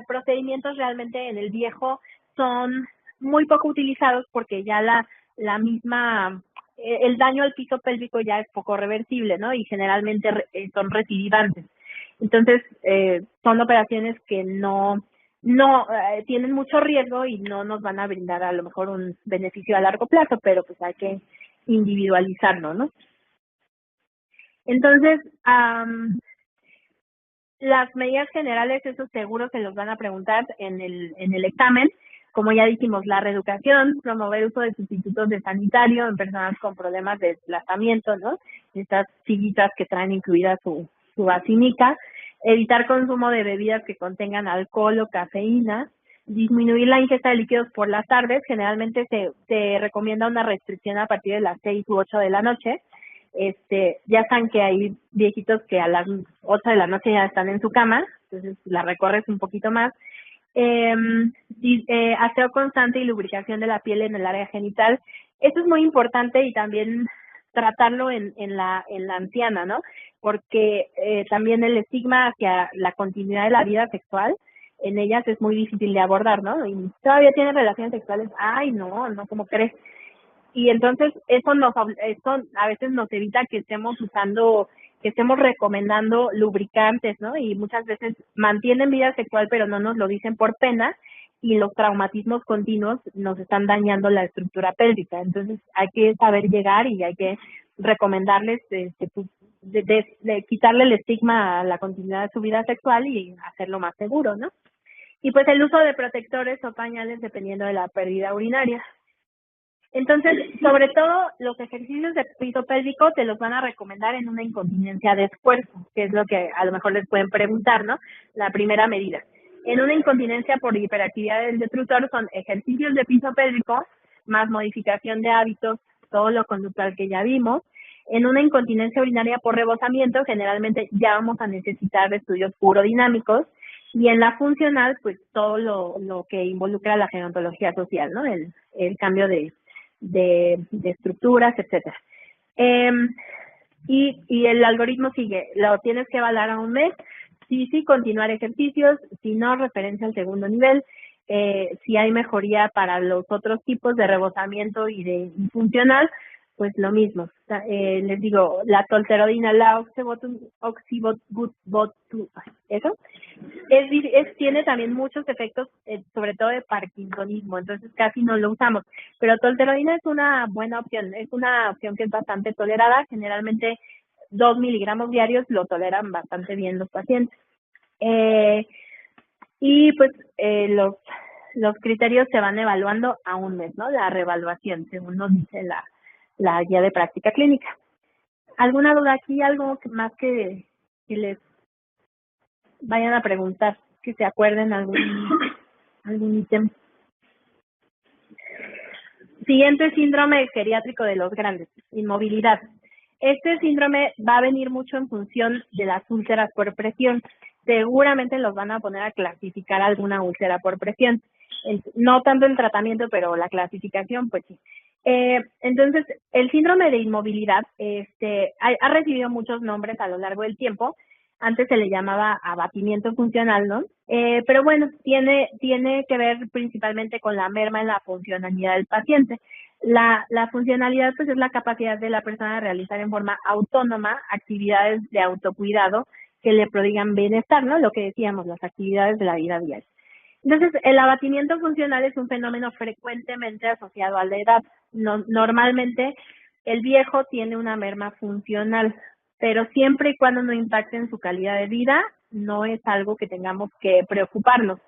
procedimientos realmente en el viejo son muy poco utilizados porque ya la misma, el daño al piso pélvico ya es poco reversible, ¿no? Y generalmente son recidivantes. Entonces, son operaciones que no tienen mucho riesgo y no nos van a brindar a lo mejor un beneficio a largo plazo, pero pues hay que individualizarlo, ¿no? Entonces, las medidas generales, eso seguro se los van a preguntar en el examen. Como ya dijimos, la reeducación, promover uso de sustitutos de sanitario en personas con problemas de desplazamiento, ¿no? Estas sillitas que traen incluida su vacinica, evitar consumo de bebidas que contengan alcohol o cafeína, disminuir la ingesta de líquidos por las tardes. Generalmente se recomienda una restricción a partir de las 6 u 8 de la noche. Ya saben que hay viejitos que a las 8 de la noche ya están en su cama, entonces la recorres un poquito más. Aseo constante y lubricación de la piel en el área genital. Esto es muy importante y también tratarlo en la anciana, ¿no? Porque también el estigma hacia la continuidad de la vida sexual en ellas es muy difícil de abordar, ¿no? Y todavía tienen relaciones sexuales, ay, no, ¿cómo crees? Y entonces eso a veces nos evita que estemos recomendando lubricantes, ¿no? Y muchas veces mantienen vida sexual, pero no nos lo dicen por pena, y los traumatismos continuos nos están dañando la estructura pélvica. Entonces hay que saber llegar y hay que recomendarles pues, de quitarle el estigma a la continuidad de su vida sexual y hacerlo más seguro, ¿no? Y pues el uso de protectores o pañales dependiendo de la pérdida urinaria. Entonces, sobre todo, los ejercicios de piso pélvico te los van a recomendar en una incontinencia de esfuerzo, que es lo que a lo mejor les pueden preguntar, ¿no? La primera medida. En una incontinencia por hiperactividad del detrusor son ejercicios de piso pélvico más modificación de hábitos, todo lo conductual que ya vimos. En una incontinencia urinaria por rebosamiento, generalmente ya vamos a necesitar estudios urodinámicos. Y en la funcional, pues todo lo que involucra la gerontología social, ¿no? El cambio de estructuras, etcétera. Y el algoritmo sigue, lo tienes que evaluar a un mes, sí, continuar ejercicios, si no, referencia al segundo nivel, si hay mejoría para los otros tipos de rebosamiento y de funcional, pues lo mismo. Les digo, la tolterodina, la eso, tiene también muchos efectos, sobre todo de parkinsonismo, entonces casi no lo usamos. Pero tolterodina es una buena opción, es una opción que es bastante tolerada, generalmente 2 miligramos diarios lo toleran bastante bien los pacientes. Y pues los criterios se van evaluando a un mes, ¿no? La reevaluación, según nos dice la guía de práctica clínica. ¿Alguna duda aquí? ¿Algo más que les vayan a preguntar? Que se acuerden algún ítem. Siguiente síndrome geriátrico de los grandes, inmovilidad. Este síndrome va a venir mucho en función de las úlceras por presión. Seguramente los van a poner a clasificar alguna úlcera por presión. No tanto el tratamiento, pero la clasificación, pues sí. Entonces, el síndrome de inmovilidad ha recibido muchos nombres a lo largo del tiempo. Antes se le llamaba abatimiento funcional, ¿no? Pero bueno, tiene que ver principalmente con la merma en la funcionalidad del paciente. La funcionalidad pues es la capacidad de la persona de realizar en forma autónoma actividades de autocuidado que le prodigan bienestar, ¿no? Lo que decíamos, las actividades de la vida diaria. Entonces, el abatimiento funcional es un fenómeno frecuentemente asociado a la edad. Normalmente, el viejo tiene una merma funcional, pero siempre y cuando no impacte en su calidad de vida, no es algo que tengamos que preocuparnos.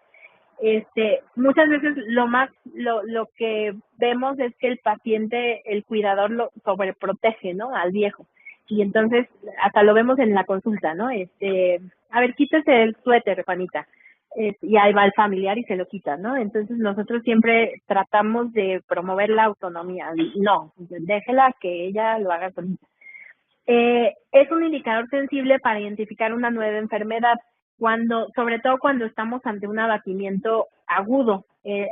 Muchas veces lo que vemos es que el paciente, el cuidador lo sobreprotege, ¿no? Al viejo. Y entonces, hasta lo vemos en la consulta, ¿no? A ver, quítese el suéter, Juanita. Y ahí va el familiar y se lo quita, ¿no? Entonces nosotros siempre tratamos de promover la autonomía. No, déjela que ella lo haga solita. Es un indicador sensible para identificar una nueva enfermedad, sobre todo cuando estamos ante un abatimiento agudo.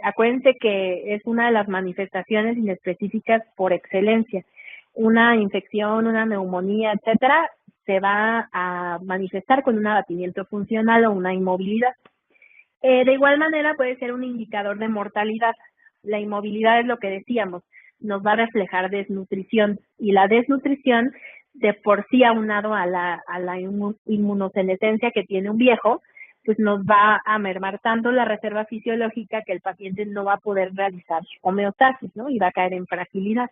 Acuérdense que es una de las manifestaciones inespecíficas por excelencia. Una infección, una neumonía, etcétera, se va a manifestar con un abatimiento funcional o una inmovilidad. De igual manera puede ser un indicador de mortalidad. La inmovilidad es lo que decíamos, nos va a reflejar desnutrición, y la desnutrición de por sí aunado a la inmunosenescencia que tiene un viejo, pues nos va a mermar tanto la reserva fisiológica que el paciente no va a poder realizar homeostasis, ¿no? Y va a caer en fragilidad.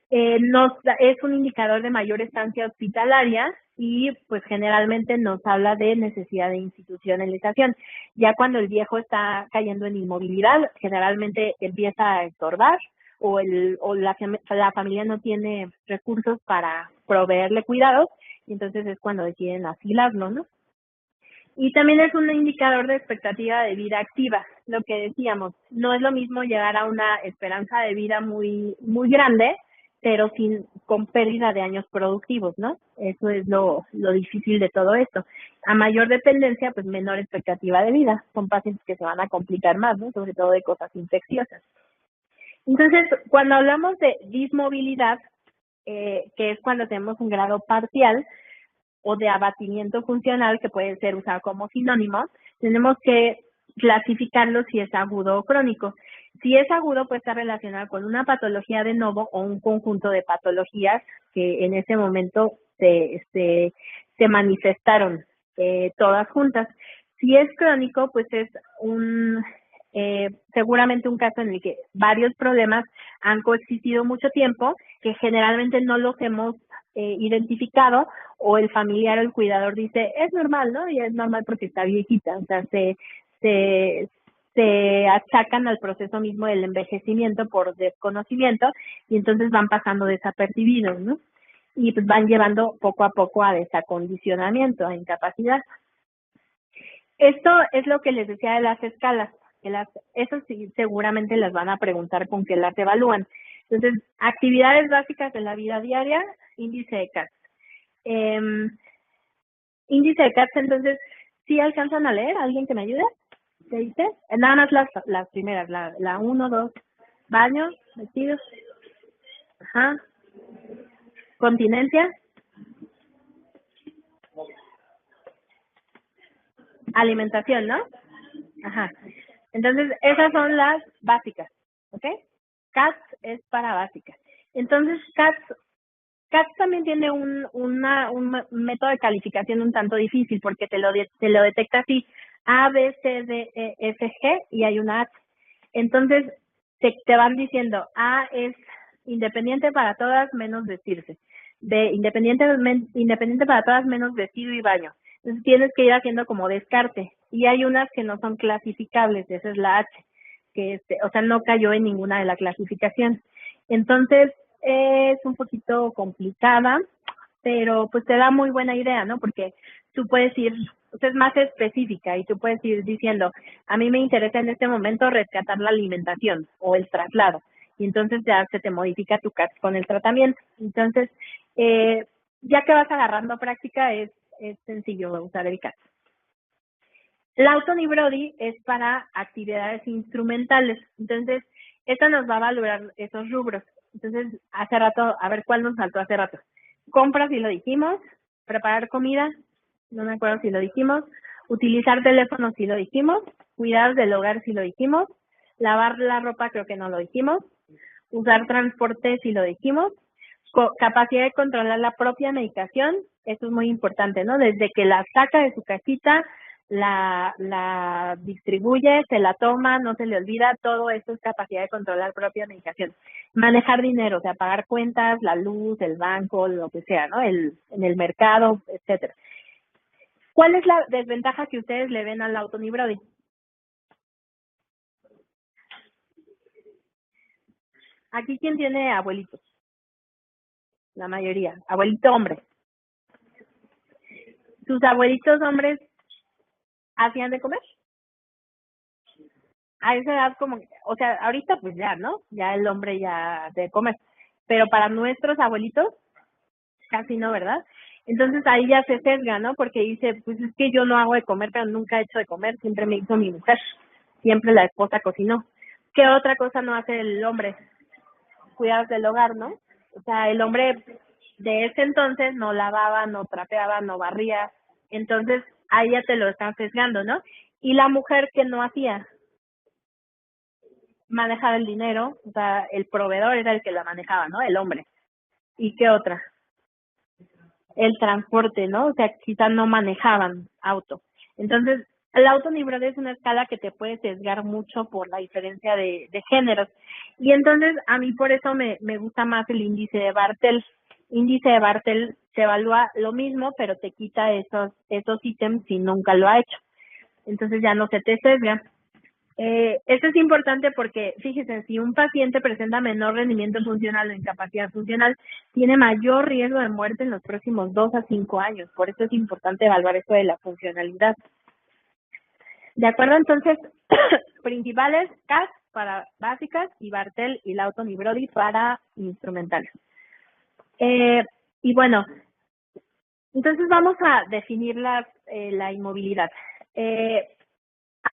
Es un indicador de mayor estancia hospitalaria y pues generalmente nos habla de necesidad de institucionalización. Ya cuando el viejo está cayendo en inmovilidad, generalmente empieza a estorbar o la familia no tiene recursos para proveerle cuidados, y entonces es cuando deciden asilarlo, ¿no? Y también es un indicador de expectativa de vida activa. Lo que decíamos, no es lo mismo llegar a una esperanza de vida muy, muy grande, pero con pérdida de años productivos, ¿no? Eso es lo difícil de todo esto. A mayor dependencia, pues menor expectativa de vida. Son pacientes que se van a complicar más, ¿no? Sobre todo de cosas infecciosas. Entonces, cuando hablamos de dismovilidad, que es cuando tenemos un grado parcial, o de abatimiento funcional, que puede ser usado como sinónimo, tenemos que clasificarlo si es agudo o crónico. Si es agudo, puede estar relacionado con una patología de novo o un conjunto de patologías que en ese momento se manifestaron todas juntas. Si es crónico, pues es seguramente un caso en el que varios problemas han coexistido mucho tiempo, que generalmente no los hemos identificado, o el familiar o el cuidador dice, es normal, ¿no? Y es normal porque está viejita, o sea, se, se achacan al proceso mismo del envejecimiento por desconocimiento y entonces van pasando desapercibidos, ¿no? Y pues van llevando poco a poco a desacondicionamiento, a incapacidad. Esto es lo que les decía de las escalas, eso sí seguramente las van a preguntar con qué las evalúan. Entonces, actividades básicas de la vida diaria, índice de CATS. Índice de CATS, entonces, ¿sí alcanzan a leer? ¿Alguien que me ayude? ¿Qué dice? Nada más las primeras, la 1, 2, baños, vestidos, ajá, continencia, alimentación, ¿no? Ajá. Entonces, esas son las básicas, ¿ok? CATS es para básicas. Entonces, CATS también tiene un método de calificación un tanto difícil porque te lo detecta así, A, B, C, D, E, F, G y hay una H. Entonces, te van diciendo, A es independiente para todas menos vestirse. B, independiente para todas menos vestido y baño. Entonces tienes que ir haciendo como descarte. Y hay unas que no son clasificables, esa es la H, que o sea, no cayó en ninguna de la clasificación. Entonces, es un poquito complicada, pero pues te da muy buena idea, ¿no? Porque tú puedes ir, o sea, es más específica y tú puedes ir diciendo, a mí me interesa en este momento rescatar la alimentación o el traslado. Y entonces ya se te modifica tu CAT con el tratamiento. Entonces, ya que vas agarrando práctica, es sencillo usar el CAT. La Auto-Brody es para actividades instrumentales. Entonces, esta nos va a valorar esos rubros. Entonces, hace rato, a ver cuál nos saltó hace rato. Compras, si lo dijimos. Preparar comida, no me acuerdo si lo dijimos. Utilizar teléfono, si lo dijimos. Cuidados del hogar, si lo dijimos. Lavar la ropa, creo que no lo dijimos. Usar transporte, si lo dijimos. Capacidad de controlar la propia medicación, eso es muy importante, ¿no? Desde que la saca de su cajita, la distribuye, se la toma, no se le olvida, todo eso es capacidad de controlar propia medicación. Manejar dinero, o sea, pagar cuentas, la luz, el banco, lo que sea, ¿no? En el mercado, etcétera. ¿Cuál es la desventaja que ustedes le ven al Auto-Brody? Aquí, ¿quién tiene abuelitos? La mayoría. Abuelito hombre. ¿Sus abuelitos hombres hacían de comer? A esa edad como, o sea, ahorita pues ya, ¿no? Ya el hombre ya de comer. Pero para nuestros abuelitos, casi no, ¿verdad? Entonces ahí ya se sesga, ¿no? Porque dice, pues es que yo no hago de comer, pero nunca he hecho de comer, siempre me hizo mi mujer, siempre la esposa cocinó. ¿Qué otra cosa no hace el hombre? Cuidados del hogar, ¿no? O sea, el hombre de ese entonces no lavaba, no trapeaba, no barría. Entonces ahí ya te lo están sesgando, ¿no? Y la mujer que no hacía, manejaba el dinero, o sea, el proveedor era el que la manejaba, ¿no? El hombre. ¿Y qué otra? El transporte, ¿no? O sea, quizás no manejaban auto. Entonces, el auto-nivel es una escala que te puede sesgar mucho por la diferencia de géneros. Y entonces, a mí por eso me gusta más el índice de Bartel. Índice de Bartel se evalúa lo mismo, pero te quita esos ítems si nunca lo ha hecho. Entonces ya no se te sesga. Esto es importante porque, fíjense, si un paciente presenta menor rendimiento funcional o incapacidad funcional, tiene mayor riesgo de muerte en los próximos 2 a 5 años. Por eso es importante evaluar esto de la funcionalidad. ¿De acuerdo? Entonces, principales, CAS para básicas y Bartel y la Auto-Brody para instrumentales. Y bueno, entonces vamos a definir la inmovilidad.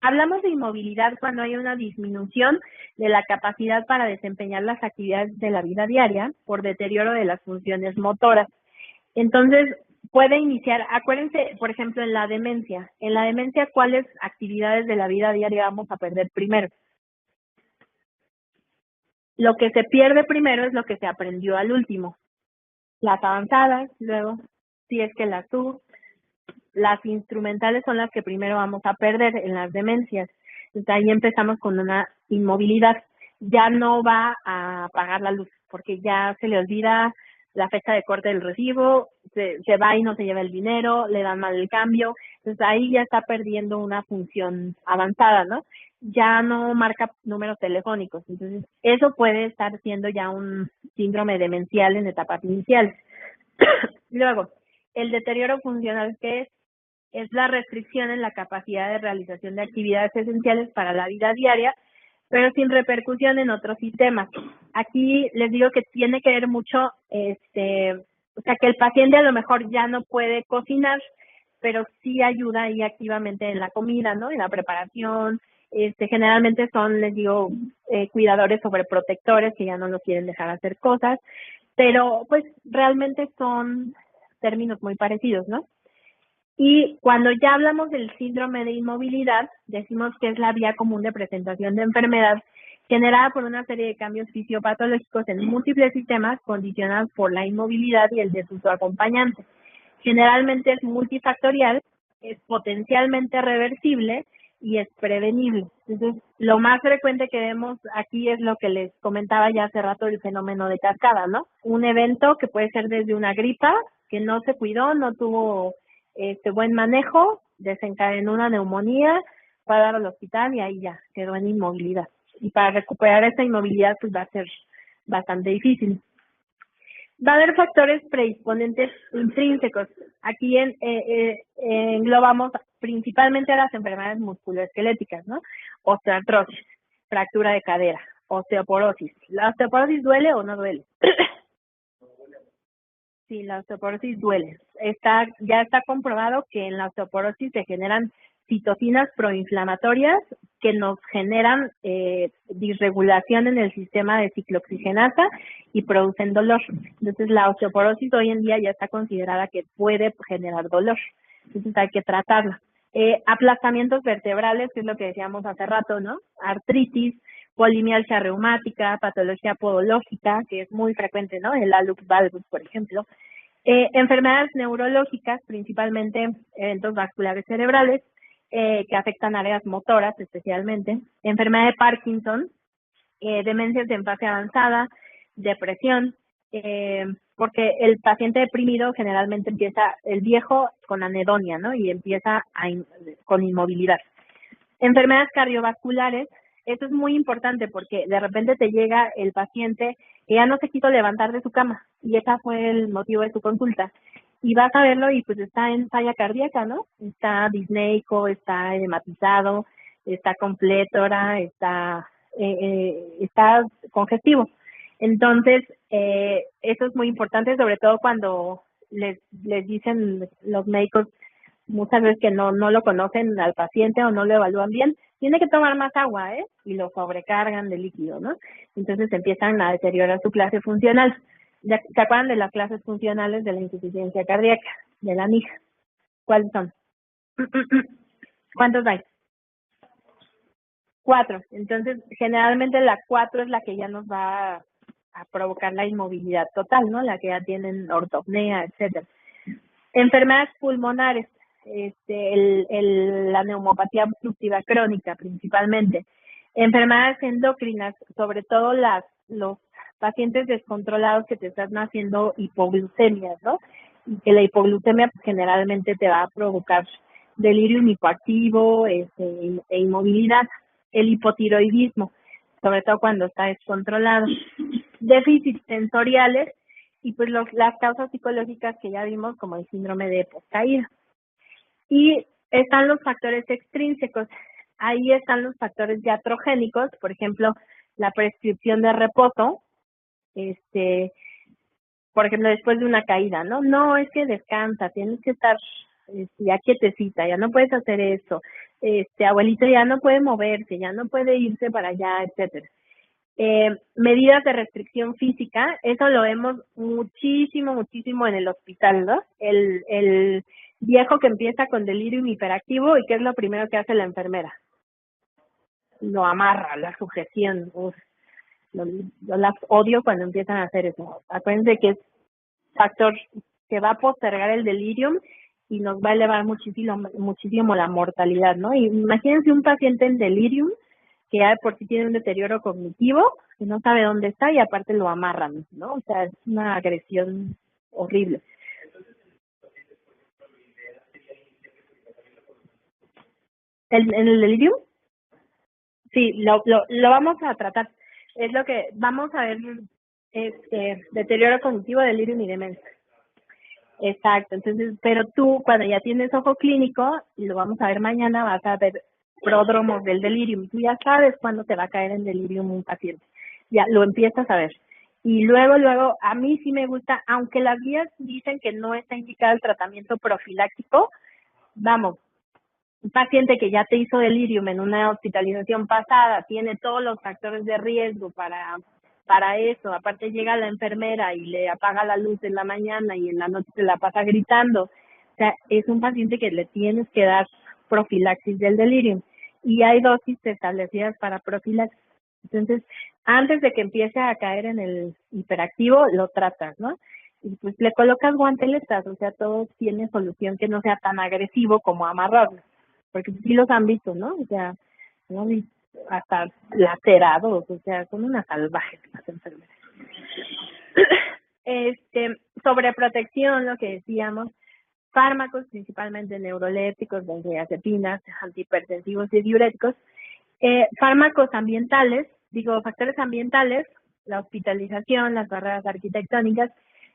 Hablamos de inmovilidad cuando hay una disminución de la capacidad para desempeñar las actividades de la vida diaria por deterioro de las funciones motoras. Entonces, puede iniciar, acuérdense, por ejemplo, en la demencia. En la demencia, ¿cuáles actividades de la vida diaria vamos a perder primero? Lo que se pierde primero es lo que se aprendió al último. Las avanzadas, luego, si es que las sub, las instrumentales son las que primero vamos a perder en las demencias. Entonces ahí empezamos con una inmovilidad. Ya no va a apagar la luz porque ya se le olvida la fecha de corte del recibo, se va y no se lleva el dinero, le dan mal el cambio. Entonces ahí ya está perdiendo una función avanzada, ¿no? Ya no marca números telefónicos. Entonces eso puede estar siendo ya un síndrome demencial en etapas iniciales. Luego, el deterioro funcional, que es la restricción en la capacidad de realización de actividades esenciales para la vida diaria, pero sin repercusión en otros sistemas. Aquí les digo que tiene que ver mucho, o sea, que el paciente a lo mejor ya no puede cocinar, pero sí ayuda ahí activamente en la comida, ¿no? En la preparación. Generalmente son, les digo, cuidadores sobreprotectores que ya no lo quieren dejar hacer cosas, pero pues realmente son términos muy parecidos, ¿no? Y cuando ya hablamos del síndrome de inmovilidad, decimos que es la vía común de presentación de enfermedad generada por una serie de cambios fisiopatológicos en múltiples sistemas condicionados por la inmovilidad y el desuso acompañante. Generalmente es multifactorial, es potencialmente reversible y es prevenible. Entonces, lo más frecuente que vemos aquí es lo que les comentaba ya hace rato, el fenómeno de cascada, ¿no? Un evento que puede ser desde una gripa que no se cuidó, no tuvo buen manejo, desencadenó una neumonía, fue a dar al hospital y ahí ya quedó en inmovilidad. Y para recuperar esa inmovilidad pues va a ser bastante difícil. Va a haber factores predisponentes intrínsecos. Aquí englobamos principalmente a las enfermedades musculoesqueléticas, ¿no? Osteoartrosis, fractura de cadera, osteoporosis. ¿La osteoporosis duele o no duele? Sí, la osteoporosis duele. Ya está comprobado que en la osteoporosis se generan citocinas proinflamatorias que nos generan disregulación en el sistema de ciclooxigenasa y producen dolor. Entonces, la osteoporosis hoy en día ya está considerada que puede generar dolor. Entonces, hay que tratarla. Aplastamientos vertebrales, que es lo que decíamos hace rato, ¿no? Artritis, polimialgia reumática, patología podológica, que es muy frecuente, ¿no? El hallux valgus, por ejemplo. Enfermedades neurológicas, principalmente eventos vasculares cerebrales, que afectan áreas motoras especialmente. Enfermedad de Parkinson, demencias en fase avanzada, depresión, porque el paciente deprimido generalmente empieza, el viejo, con anedonia, ¿no? Y empieza con inmovilidad. Enfermedades cardiovasculares, eso es muy importante porque de repente te llega el paciente que ya no se quiso levantar de su cama y ese fue el motivo de su consulta. Y vas a verlo y pues está en falla cardíaca, ¿no? Está disneico, está hematizado, está con plétora, está congestivo. Entonces, eso es muy importante, sobre todo cuando les dicen los médicos muchas veces que no lo conocen al paciente o no lo evalúan bien, tiene que tomar más agua, y lo sobrecargan de líquido, ¿no? Entonces empiezan a deteriorar su clase funcional. ¿Se acuerdan de las clases funcionales de la insuficiencia cardíaca, de la NIJ? ¿Cuáles son? ¿Cuántos hay? 4. Entonces, generalmente la 4 es la que ya nos va a provocar la inmovilidad total, ¿no? La que ya tienen ortopnea, etcétera. Enfermedades pulmonares, la neumopatía obstructiva crónica principalmente. Enfermedades endocrinas, sobre todo los pacientes descontrolados que te están haciendo hipoglucemia, ¿no? Y que la hipoglucemia pues, generalmente te va a provocar delirium hipoactivo e inmovilidad. El hipotiroidismo, sobre todo cuando está descontrolado. Déficits sensoriales y pues las causas psicológicas que ya vimos como el síndrome de poscaída. Y están los factores extrínsecos. Ahí están los factores iatrogénicos, por ejemplo, la prescripción de reposo, por ejemplo, después de una caída, ¿no? No, es que descansa, tienes que estar ya quietecita, ya no puedes hacer eso. Abuelito ya no puede moverse, ya no puede irse para allá, etcétera. Medidas de restricción física, eso lo vemos muchísimo en el hospital, ¿no? El viejo que empieza con delirium hiperactivo y ¿qué es lo primero que hace la enfermera? Lo amarra, la sujeción, Yo las odio cuando empiezan a hacer eso. Acuérdense que es factor que va a postergar el delirium y nos va a elevar muchísimo la mortalidad, ¿no? Y imagínense un paciente en delirium que ya de por sí tiene un deterioro cognitivo, que no sabe dónde está y aparte lo amarran, ¿no? O sea, es una agresión horrible. ¿En el delirium? Sí, lo vamos a tratar. Es lo que vamos a ver, deterioro cognitivo, delirium y demencia. Exacto, entonces, pero tú cuando ya tienes ojo clínico, y lo vamos a ver mañana, vas a ver pródromos del delirium. Tú ya sabes cuándo te va a caer en delirium un paciente. Ya lo empiezas a ver. Y luego, a mí sí me gusta, aunque las guías dicen que no está indicado el tratamiento profiláctico, vamos, un paciente que ya te hizo delirium en una hospitalización pasada, tiene todos los factores de riesgo para eso, aparte llega la enfermera y le apaga la luz en la mañana y en la noche se la pasa gritando, o sea, es un paciente que le tienes que dar profilaxis del delirium y hay dosis establecidas para profilaxis. Entonces, antes de que empiece a caer en el hiperactivo, lo tratas, ¿no? Y pues le colocas guanteletas, o sea, todo tiene solución que no sea tan agresivo como amarrarlo, porque sí los han visto, ¿no? O sea, ¿no? Hasta lacerados, o sea, son unas salvajes las enfermeras. Sobreprotección, lo que decíamos, fármacos, principalmente neurolépticos, benzodiazepinas, antihipertensivos y diuréticos, fármacos ambientales, factores ambientales, la hospitalización, las barreras arquitectónicas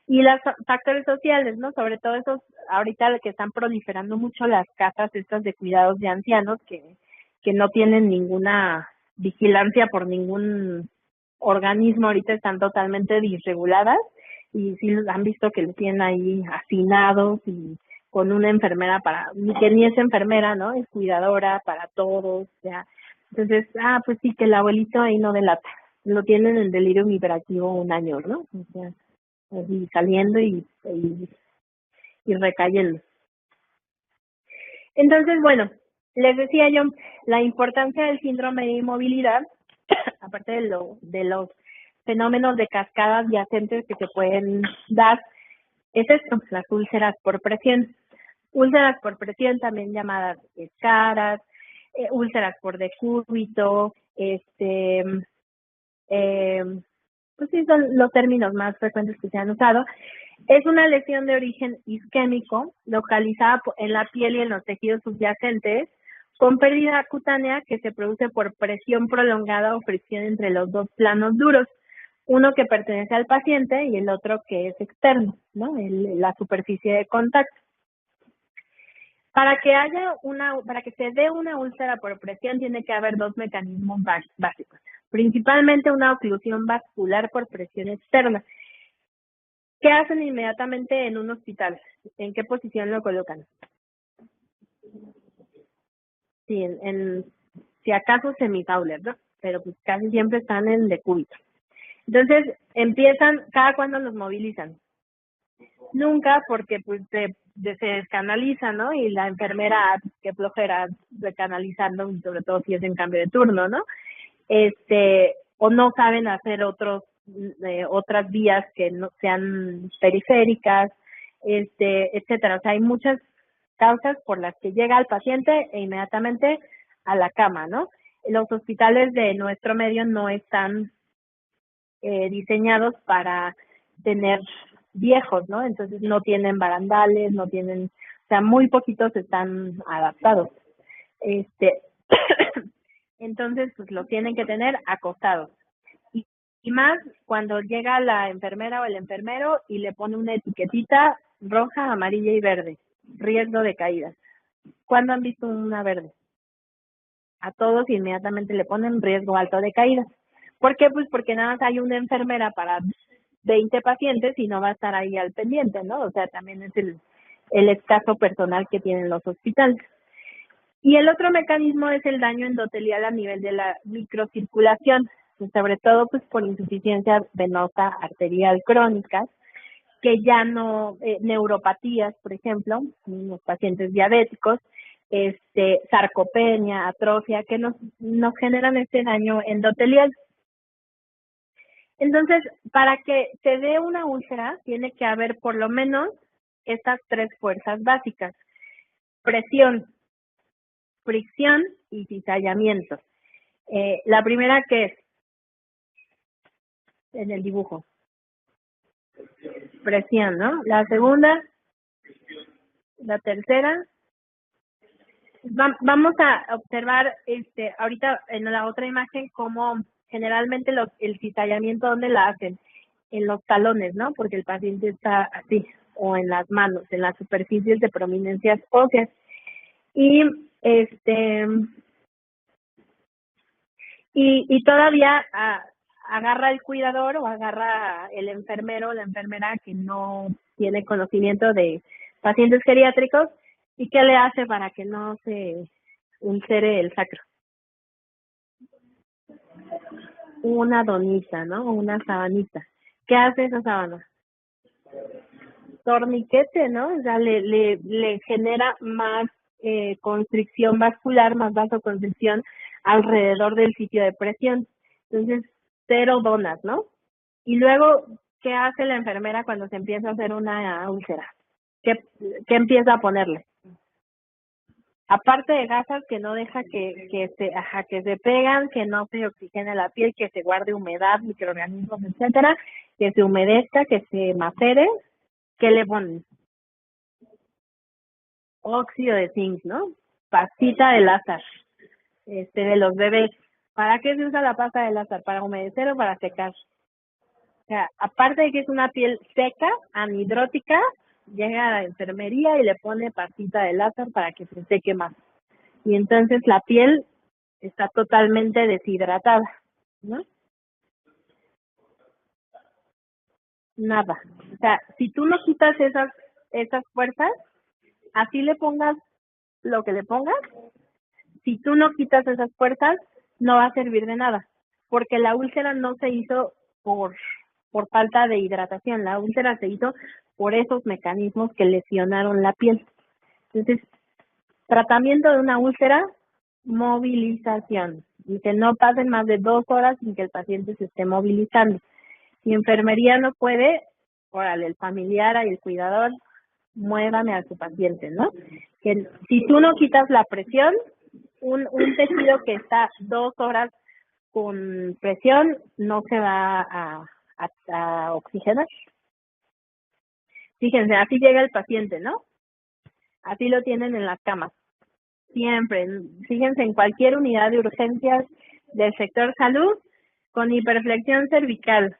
y los factores sociales, ¿no? Sobre todo esos, ahorita que están proliferando mucho las casas estas de cuidados de ancianos que no tienen ninguna vigilancia por ningún organismo, ahorita están totalmente disreguladas y sí han visto que lo tienen ahí hacinados y con una enfermera que ni es enfermera, ¿no? Es cuidadora para todos, o sea, entonces, pues sí, que el abuelito ahí no delata, lo tienen en delirium hiperactivo un año, ¿no? O sea, así saliendo y recayendo. Entonces, bueno, les decía yo, la importancia del síndrome de inmovilidad, aparte de los fenómenos de cascadas adyacentes que se pueden dar, es esto, las úlceras por presión. Úlceras por presión, también llamadas escaras, úlceras por decúbito, pues sí, son los términos más frecuentes que se han usado. Es una lesión de origen isquémico, localizada en la piel y en los tejidos subyacentes, con pérdida cutánea que se produce por presión prolongada o fricción entre los dos planos duros, uno que pertenece al paciente y el otro que es externo, ¿no? La superficie de contacto. Para que se dé una úlcera por presión tiene que haber dos mecanismos básicos, principalmente una oclusión vascular por presión externa. ¿Qué hacen inmediatamente en un hospital? ¿En qué posición lo colocan? Sí, si acaso semifauler, ¿no? Pero pues casi siempre están en decúbito. Entonces, ¿cada cuándo los movilizan? Nunca, porque pues se descanaliza, ¿no? Y la enfermera, qué flojera recanalizando, sobre todo si es en cambio de turno, ¿no? O no saben hacer otras vías que no sean periféricas, etcétera. O sea, hay muchas causas por las que llega el paciente e inmediatamente a la cama, ¿no? Los hospitales de nuestro medio no están diseñados para tener viejos, ¿no? Entonces no tienen barandales, o sea, muy poquitos están adaptados. Entonces, pues lo tienen que tener acostados. Y más cuando llega la enfermera o el enfermero y le pone una etiquetita roja, amarilla y verde, riesgo de caídas. ¿Cuándo han visto una verde? A todos inmediatamente le ponen riesgo alto de caídas. ¿Por qué? Pues porque nada más hay una enfermera para 20 pacientes y no va a estar ahí al pendiente, ¿no? O sea, también es el escaso personal que tienen los hospitales. Y el otro mecanismo es el daño endotelial a nivel de la microcirculación, sobre todo pues por insuficiencia venosa arterial crónica, que ya no, neuropatías, por ejemplo, en los pacientes diabéticos, sarcopenia, atrofia, que nos generan este daño endotelial. Entonces, para que se dé una úlcera, tiene que haber por lo menos estas tres fuerzas básicas: presión, fricción y cizallamiento. La primera, que es en el dibujo, presión, ¿no? La segunda, la tercera. Vamos a observar ahorita en la otra imagen cómo generalmente el cizallamiento, ¿dónde la hacen? En los talones, ¿no? Porque el paciente está así, o en las manos, en las superficies de prominencias óseas. Y y todavía agarra el cuidador o agarra el enfermero o la enfermera que no tiene conocimiento de pacientes geriátricos. ¿Y qué le hace para que no se ulcere el sacro? Una donita, ¿no? Una sabanita. ¿Qué hace esa sábana? Torniquete, ¿no? O sea, le genera más constricción vascular, más vasoconstricción alrededor del sitio de presión. Entonces, cero donas, ¿no? Y luego, ¿qué hace la enfermera cuando se empieza a hacer una úlcera? ¿Qué empieza a ponerle? Aparte de gasas que no deja que se pegan, que no se oxigene la piel, que se guarde humedad, microorganismos, etcétera, que se humedezca, que se macere, ¿qué le ponen? Óxido de zinc, ¿no? Pastita de Lázaro, de los bebés. ¿Para qué se usa la pasta de Lázaro? ¿Para humedecer o para secar? O sea, aparte de que es una piel seca, anhidrótica, llega a la enfermería y le pone pastita de Lázaro para que se seque más. Y entonces la piel está totalmente deshidratada, ¿no? Nada. O sea, si tú no quitas esas fuerzas, así le pongas lo que le pongas, si tú no quitas esas fuerzas, no va a servir de nada, porque la úlcera no se hizo por falta de hidratación, la úlcera se hizo por esos mecanismos que lesionaron la piel. Entonces, tratamiento de una úlcera, movilización, y que no pasen más de 2 horas sin que el paciente se esté movilizando. Si enfermería no puede, órale, el familiar y el cuidador, muévame a su paciente, ¿no? Que si tú no quitas la presión, un tejido que está 2 horas con presión no se va a oxigenar. Fíjense, así llega el paciente, ¿no? Así lo tienen en las camas. Siempre. Fíjense, en cualquier unidad de urgencias del sector salud, con hiperflexión cervical,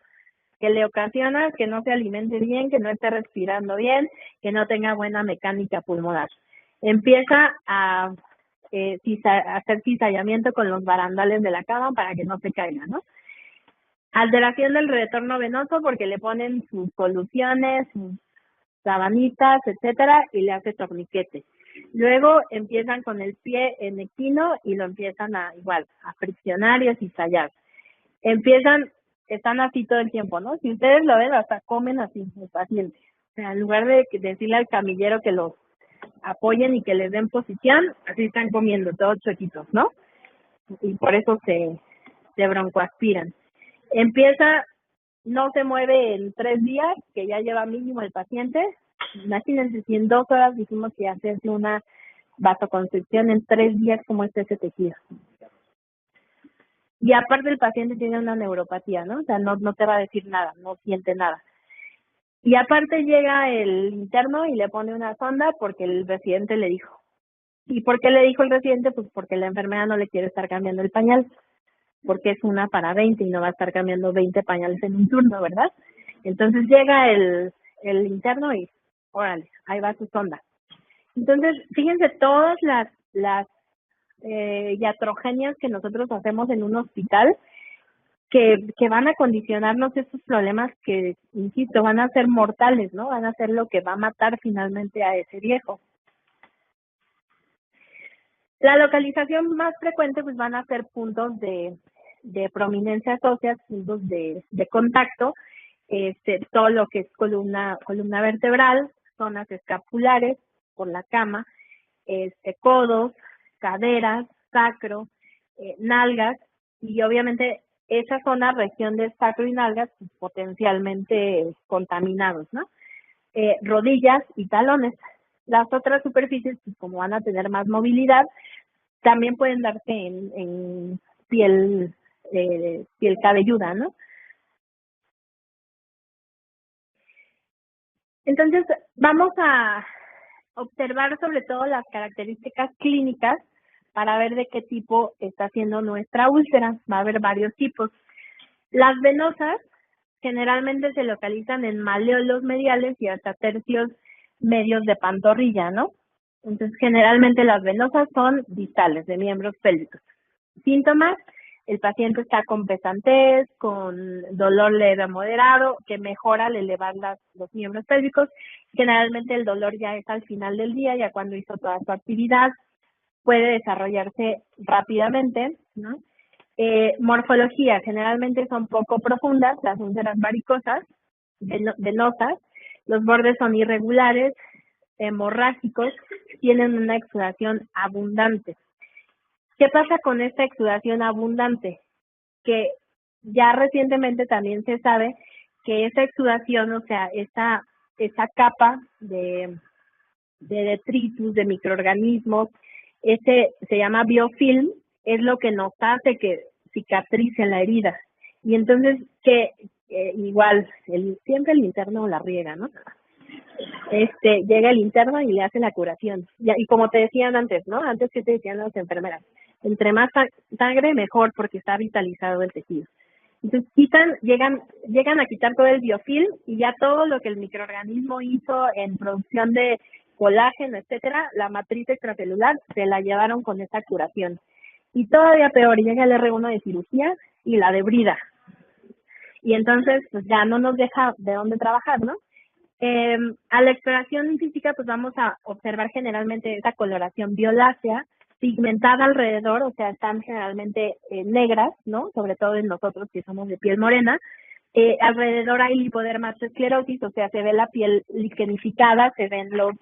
que le ocasiona que no se alimente bien, que no esté respirando bien, que no tenga buena mecánica pulmonar. Empieza a hacer cizallamiento con los barandales de la cama para que no se caiga, ¿no? Alteración del retorno venoso porque le ponen sus soluciones, sus sabanitas, etcétera, y le hace torniquete. Luego empiezan con el pie en equino y lo empiezan a friccionar y a cizallar. Están así todo el tiempo, ¿no? Si ustedes lo ven, hasta comen así los pacientes. O sea, en lugar de decirle al camillero que los apoyen y que les den posición, así están comiendo todos chuequitos, ¿no? Y por eso se broncoaspiran. No se mueve en 3 días, que ya lleva mínimo el paciente. Imagínense si en 2 horas dijimos que hacerse una vasoconstricción en 3 días, como está ese tejido. Y aparte el paciente tiene una neuropatía, ¿no? O sea, no te va a decir nada, no siente nada. Y aparte llega el interno y le pone una sonda porque el residente le dijo. ¿Y por qué le dijo el residente? Pues porque la enfermera no le quiere estar cambiando el pañal, porque es una para 20 y no va a estar cambiando 20 pañales en un turno, ¿verdad? Entonces llega el interno y, órale, ahí va su sonda. Entonces, fíjense todas las iatrogenias que nosotros hacemos en un hospital que van a condicionarnos estos problemas que, insisto, van a ser mortales, ¿no? Van a ser lo que va a matar finalmente a ese viejo. La localización más frecuente pues van a ser puntos de prominencias óseas, puntos de contacto, todo lo que es columna vertebral, zonas escapulares por la cama, codos, caderas, sacro, nalgas y obviamente esa zona, región de sacro y nalgas, pues, potencialmente contaminados, ¿no? Rodillas y talones. Las otras superficies, pues, como van a tener más movilidad, también pueden darse en piel, piel cabelluda, ¿no? Entonces, vamos a observar sobre todo las características clínicas para ver de qué tipo está siendo nuestra úlcera. Va a haber varios tipos. Las venosas generalmente se localizan en maleolos mediales y hasta tercios medios de pantorrilla, ¿no? Entonces, generalmente las venosas son distales de miembros pélvicos. Síntomas: el paciente está con pesantez, con dolor leve a moderado, que mejora al elevar los miembros pélvicos. Generalmente el dolor ya es al final del día, ya cuando hizo toda su actividad, puede desarrollarse rápidamente, ¿no? Morfología: generalmente son poco profundas, las úlceras varicosas, venosas, los bordes son irregulares, hemorrágicos, tienen una exudación abundante. ¿Qué pasa con esta exudación abundante? Que ya recientemente también se sabe que esa exudación, o sea, esa capa de detritus, de microorganismos, ese se llama biofilm, es lo que nos hace que cicatrice la herida. Y entonces, que igual, siempre el interno la riega, ¿no? Llega el interno y le hace la curación. Y como te decían antes, ¿no? Antes que te decían las enfermeras, entre más sangre, mejor, porque está vitalizado el tejido. Entonces llegan a quitar todo el biofilm y ya todo lo que el microorganismo hizo en producción de colágeno, etcétera, la matriz extracelular, se la llevaron con esa curación. Y todavía peor, llega el R1 de cirugía y la debrida. Y entonces, pues ya no nos deja de dónde trabajar, ¿no? A la exploración física, pues vamos a observar generalmente esa coloración violácea, pigmentada alrededor, o sea, están generalmente negras, ¿no? Sobre todo en nosotros que somos de piel morena. Alrededor hay lipodermatosclerosis, o sea, se ve la piel liquenificada, se ven los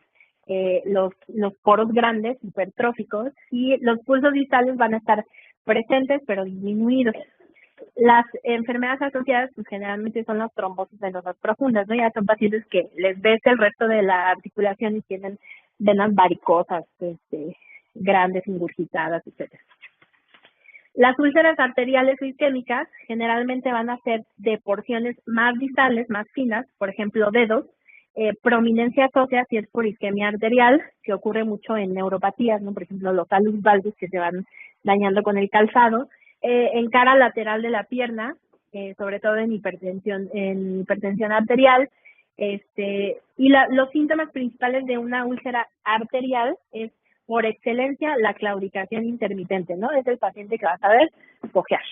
poros grandes, hipertróficos, y los pulsos distales van a estar presentes, pero disminuidos. Las enfermedades asociadas, pues generalmente son las trombosis venosas profundas, ¿no? Ya son pacientes que les ves el resto de la articulación y tienen venas varicosas, grandes, ingurgitadas, etcétera. Las úlceras arteriales o isquémicas generalmente van a ser de porciones más distales, más finas, por ejemplo, dedos, prominencia ósea si es por isquemia arterial, que ocurre mucho en neuropatías, ¿no? Por ejemplo, los talus valgus que se van dañando con el calzado, en cara lateral de la pierna, sobre todo en hipertensión arterial, y los síntomas principales de una úlcera arterial es, por excelencia, la claudicación intermitente, ¿no? Es el paciente que va a saber cojear.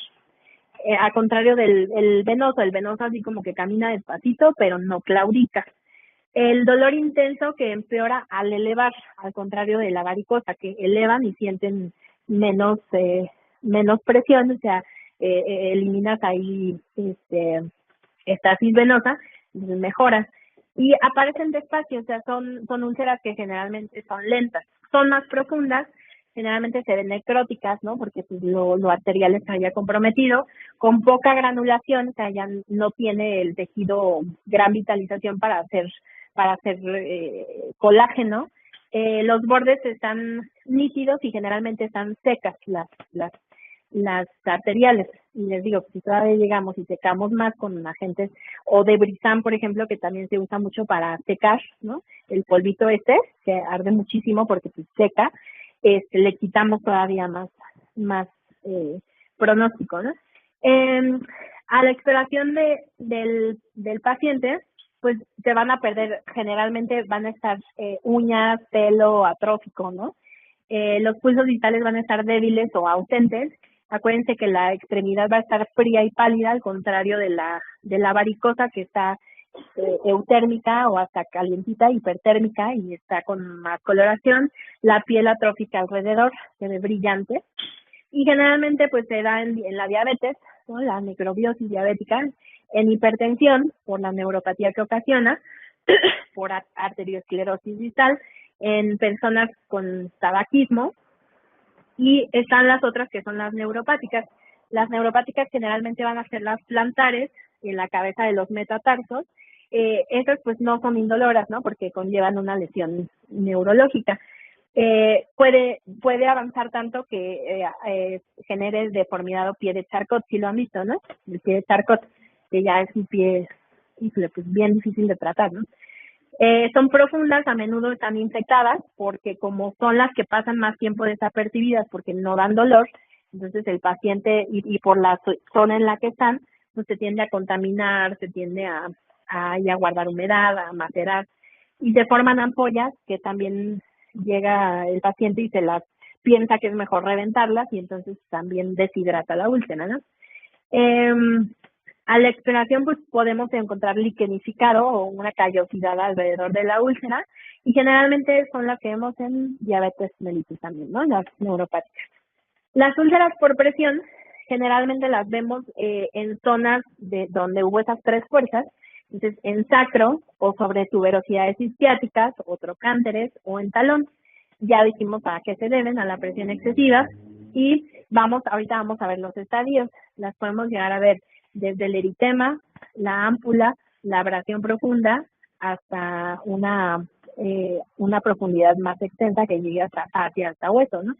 Al contrario del venoso, el venoso así como que camina despacito, pero no claudica. El dolor intenso que empeora al elevar, al contrario de la varicosa, que elevan y sienten menos presión, o sea, eliminas ahí estasis venosa, mejoras. Y aparecen despacio, o sea, son úlceras que generalmente son lentas, son más profundas, generalmente se ven necróticas, ¿no? Porque pues, lo arterial está ya comprometido, con poca granulación, o sea, ya no tiene el tejido gran vitalización para hacer colágeno. Los bordes están nítidos y generalmente están secas las arteriales. Y les digo, si todavía llegamos y secamos más con agentes o de Brisán, por ejemplo, que también se usa mucho para secar, ¿no? El polvito que arde muchísimo porque pues, seca, le quitamos todavía más pronóstico, ¿no? A la exploración del paciente, pues se van a perder, generalmente van a estar uñas, pelo atrófico, ¿no? Los pulsos distales van a estar débiles o ausentes. Acuérdense que la extremidad va a estar fría y pálida, al contrario de la varicosa, que está eutérmica o hasta calientita, hipertérmica, y está con más coloración. La piel atrófica alrededor se ve brillante. Y generalmente pues se da en la diabetes, ¿no? La microbiosis diabética, en hipertensión por la neuropatía que ocasiona, por arteriosclerosis distal, en personas con tabaquismo, y están las otras que son las neuropáticas. Las neuropáticas generalmente van a ser las plantares en la cabeza de los metatarsos. Esas pues no son indoloras, ¿no? Porque conllevan una lesión neurológica. Puede avanzar tanto que genere deformidad o pie de Charcot, si lo han visto, ¿no? El pie de Charcot, que ya es un pie pues bien difícil de tratar, ¿no? Son profundas, a menudo están infectadas, porque como son las que pasan más tiempo desapercibidas porque no dan dolor, entonces el paciente, y por la zona en la que están, pues se tiende a contaminar, se tiende a guardar humedad, a macerar, y se forman ampollas que también llega el paciente y se las piensa que es mejor reventarlas, y entonces también deshidrata la úlcera, ¿no? A la exploración pues podemos encontrar liquenificado o una callosidad alrededor de la úlcera, y generalmente son las que vemos en diabetes mellitus también, ¿no? Las neuropáticas. Las úlceras por presión generalmente las vemos en zonas de donde hubo esas tres fuerzas, entonces en sacro o sobre tuberosidades isquiáticas o trocánteres o en talón. Ya dijimos a qué se deben, a la presión excesiva, y ahorita vamos a ver los estadios. Las podemos llegar a ver desde el eritema, la ámpula, la abrasión profunda, hasta una profundidad más extensa que llegue hasta hueso, ¿no?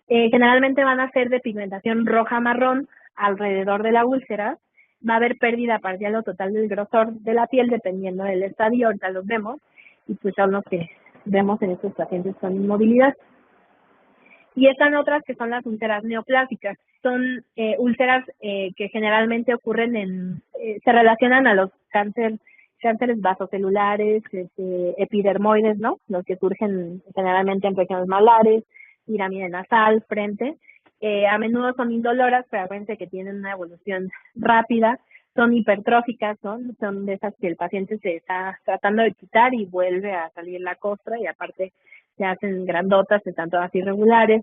Generalmente van a ser de pigmentación roja-marrón alrededor de la úlcera. Va a haber pérdida parcial o total del grosor de la piel dependiendo del estadio, ahorita los vemos, y pues son los que vemos en estos pacientes con inmovilidad. Y están otras que son las úlceras neoplásicas. Son úlceras que generalmente ocurren se relacionan a los cánceres vasocelulares, epidermoides, ¿no? Los que surgen generalmente en regiones malares, pirámide nasal, frente. A menudo son indoloras, pero acuérdense que tienen una evolución rápida. Son hipertróficas, ¿no? Son de esas que el paciente se está tratando de quitar y vuelve a salir la costra, y aparte se hacen grandotas, están todas irregulares.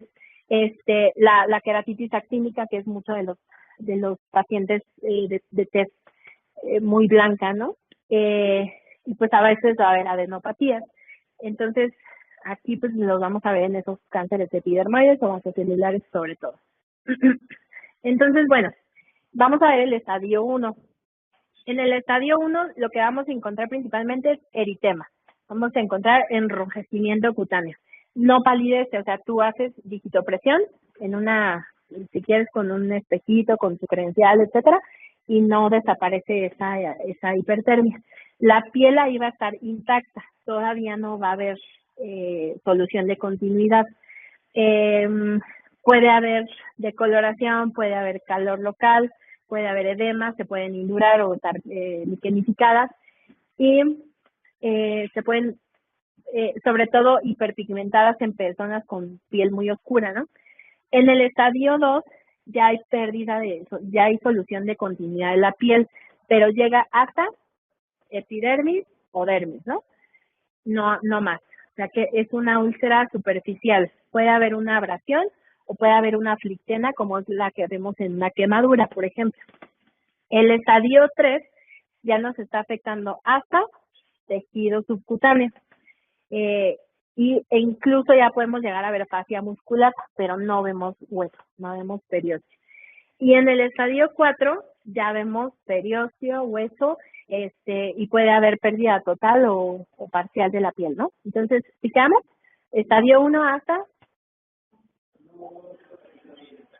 La queratitis actínica, que es mucho de los pacientes de tez muy blanca, ¿no? Y pues a veces va a haber adenopatías. Entonces, aquí pues los vamos a ver en esos cánceres epidermoides o vasocelulares sobre todo. Entonces, bueno, vamos a ver el estadio 1. En el estadio 1 lo que vamos a encontrar principalmente es eritema. Vamos a encontrar enrojecimiento cutáneo. No palidez, o sea, tú haces digitopresión si quieres con un espejito, con su credencial, etcétera, y no desaparece esa hipertermia. La piel ahí va a estar intacta, todavía no va a haber solución de continuidad. Puede haber decoloración, puede haber calor local, puede haber edema, se pueden indurar o estar liquenificadas, y se pueden, sobre todo, hiperpigmentadas en personas con piel muy oscura, ¿no? En el estadio 2 ya hay ya hay solución de continuidad de la piel, pero llega hasta epidermis o dermis, ¿no? No más. O sea que es una úlcera superficial. Puede haber una abrasión o puede haber una flictena, como es la que vemos en una quemadura, por ejemplo. El estadio 3 ya nos está afectando hasta tejido subcutáneo. E incluso ya podemos llegar a ver fascia muscular, pero no vemos hueso, no vemos periósteo. Y en el estadio 4 ya vemos periósteo, hueso, y puede haber pérdida total o parcial de la piel, ¿no? Entonces, picamos, estadio 1 hasta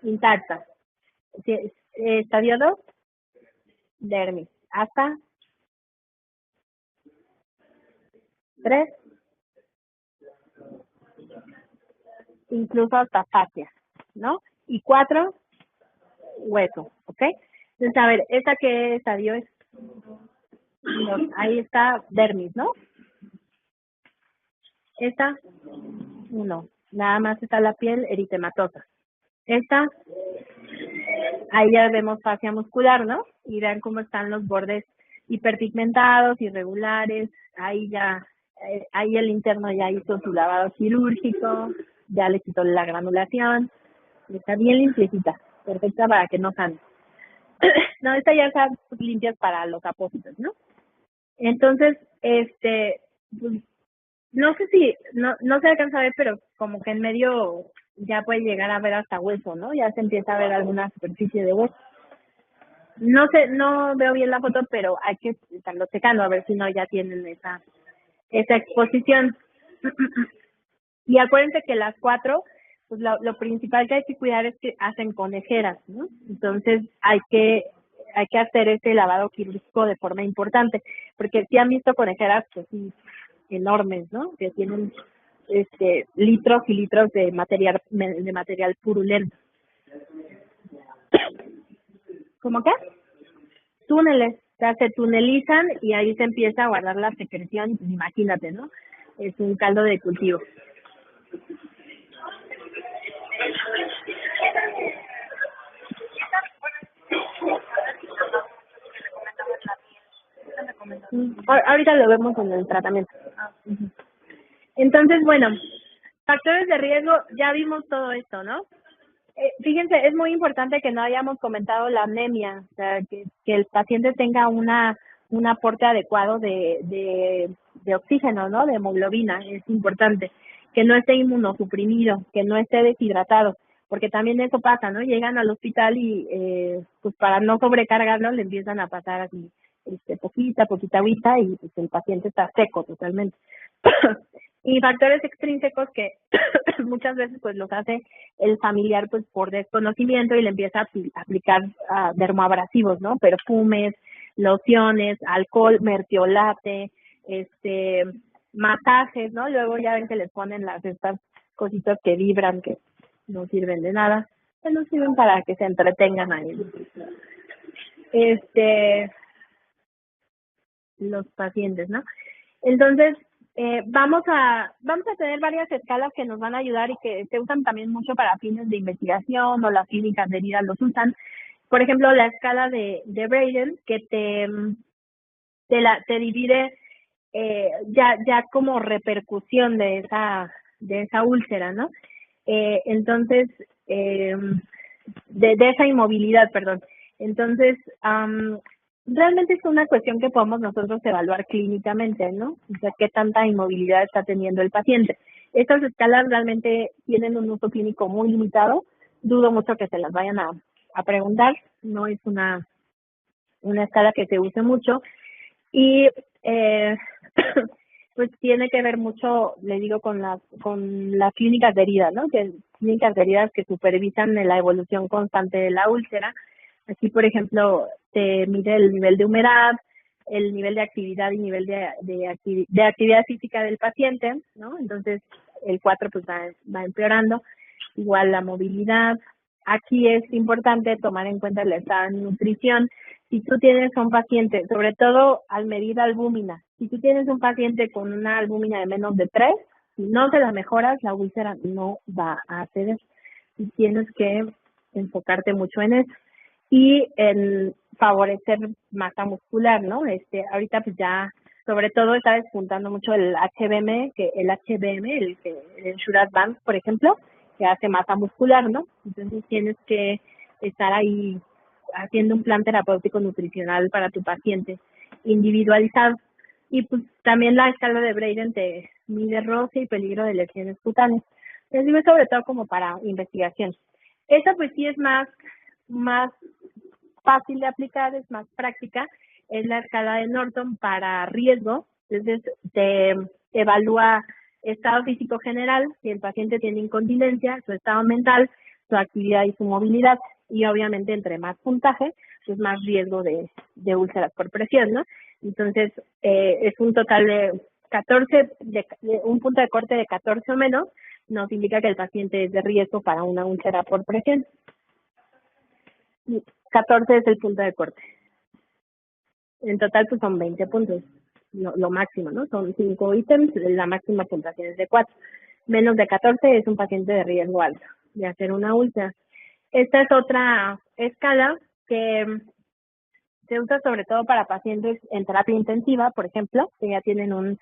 intacta. Estadio 2, dermis, hasta 3, incluso hasta fascia, ¿no? Y 4, hueso, ¿ok? Entonces, a ver, ¿esta qué estadio es? Ahí está dermis, ¿no? Esta, 1, nada más está la piel eritematosa. Esta, ahí ya vemos fascia muscular, ¿no? Y vean cómo están los bordes hiperpigmentados, irregulares. Ahí ahí el interno ya hizo su lavado quirúrgico, ya le quitó la granulación. Está bien limpiecita, perfecta para que no sane. No, esta ya está limpia para los apósitos, ¿no? Entonces, pues, no sé si, no se alcanza a ver, pero como que en medio ya puede llegar a ver hasta hueso, ¿no? Ya se empieza a ver alguna superficie de hueso. No sé, no veo bien la foto, pero hay que estarlo checando a ver si no ya tienen esa exposición. Y acuérdense que las 4, pues lo principal que hay que cuidar es que hacen conejeras, ¿no? Entonces hay que hacer ese lavado quirúrgico de forma importante, porque si han visto conejeras pues sí, enormes, ¿no? Que tienen litros y litros de material purulento. ¿Cómo qué? Túneles, o sea, se tunelizan y ahí se empieza a guardar la secreción, pues imagínate, ¿no? Es un caldo de cultivo. Ahorita lo vemos en el tratamiento. Entonces, bueno, factores de riesgo, ya vimos todo esto, ¿no? Fíjense, es muy importante que no hayamos comentado la anemia, o sea, que el paciente tenga un aporte adecuado de oxígeno, ¿no? De hemoglobina, es importante. Que no esté inmunosuprimido, que no esté deshidratado, porque también eso pasa, ¿no? Llegan al hospital y pues para no sobrecargarlo le empiezan a pasar así poquita agüita y pues el paciente está seco totalmente. Y factores extrínsecos que muchas veces pues los hace el familiar pues por desconocimiento y le empieza a aplicar dermoabrasivos, ¿no? Perfumes, lociones, alcohol, mertiolate, masajes, ¿no? Luego ya ven que les ponen estas cositas que vibran que no sirven de nada, que no sirven para que se entretengan ahí. Los pacientes, ¿no? Entonces, vamos a tener varias escalas que nos van a ayudar y que se usan también mucho para fines de investigación o las clínicas de heridas los usan. Por ejemplo, la escala de Braden, que te divide ya como repercusión de esa úlcera, ¿no? Entonces, de esa inmovilidad, perdón. Entonces, realmente es una cuestión que podemos nosotros evaluar clínicamente, ¿no? O sea, qué tanta inmovilidad está teniendo el paciente. Estas escalas realmente tienen un uso clínico muy limitado. Dudo mucho que se las vayan a preguntar. No es una escala que se use mucho. Y pues tiene que ver mucho, le digo, con las clínicas de herida, ¿no? Que clínicas de heridas que supervisan la evolución constante de la úlcera. Aquí, por ejemplo, se mide el nivel de humedad, el nivel de actividad y nivel de actividad física del paciente, ¿no? Entonces, el 4 pues va empeorando. Igual la movilidad. Aquí es importante tomar en cuenta el estado de nutrición. Si tú tienes un paciente, sobre todo al medir albúmina, si tú tienes un paciente con una albúmina de menos de 3, si no se la mejoras, la úlcera no va a ceder. Y tienes que enfocarte mucho en eso y en favorecer masa muscular, ¿no? Ahorita pues ya, sobre todo está despuntando mucho el HBM, el Ensure Advance, por ejemplo, que hace masa muscular, ¿no? Entonces tienes que estar ahí haciendo un plan terapéutico nutricional para tu paciente individualizado. Y pues también la escala de Braden te mide roce y peligro de lesiones cutáneas. Les digo sobre todo como para investigación. Esa pues sí es más fácil de aplicar, es más práctica, es la escala de Norton para riesgo. Entonces te evalúa estado físico general, si el paciente tiene incontinencia, su estado mental, su actividad y su movilidad. Y obviamente entre más puntaje, pues más riesgo de úlceras por presión, ¿no? Entonces es un total de 14, un punto de corte de 14 o menos, nos indica que el paciente es de riesgo para una úlcera por presión. 14 es el punto de corte. En total pues son 20 puntos, lo máximo, ¿no? Son 5 ítems, la máxima puntuación es de 4. Menos de 14 es un paciente de riesgo alto de hacer una úlcera. Esta es otra escala que se usa sobre todo para pacientes en terapia intensiva, por ejemplo, que ya tienen un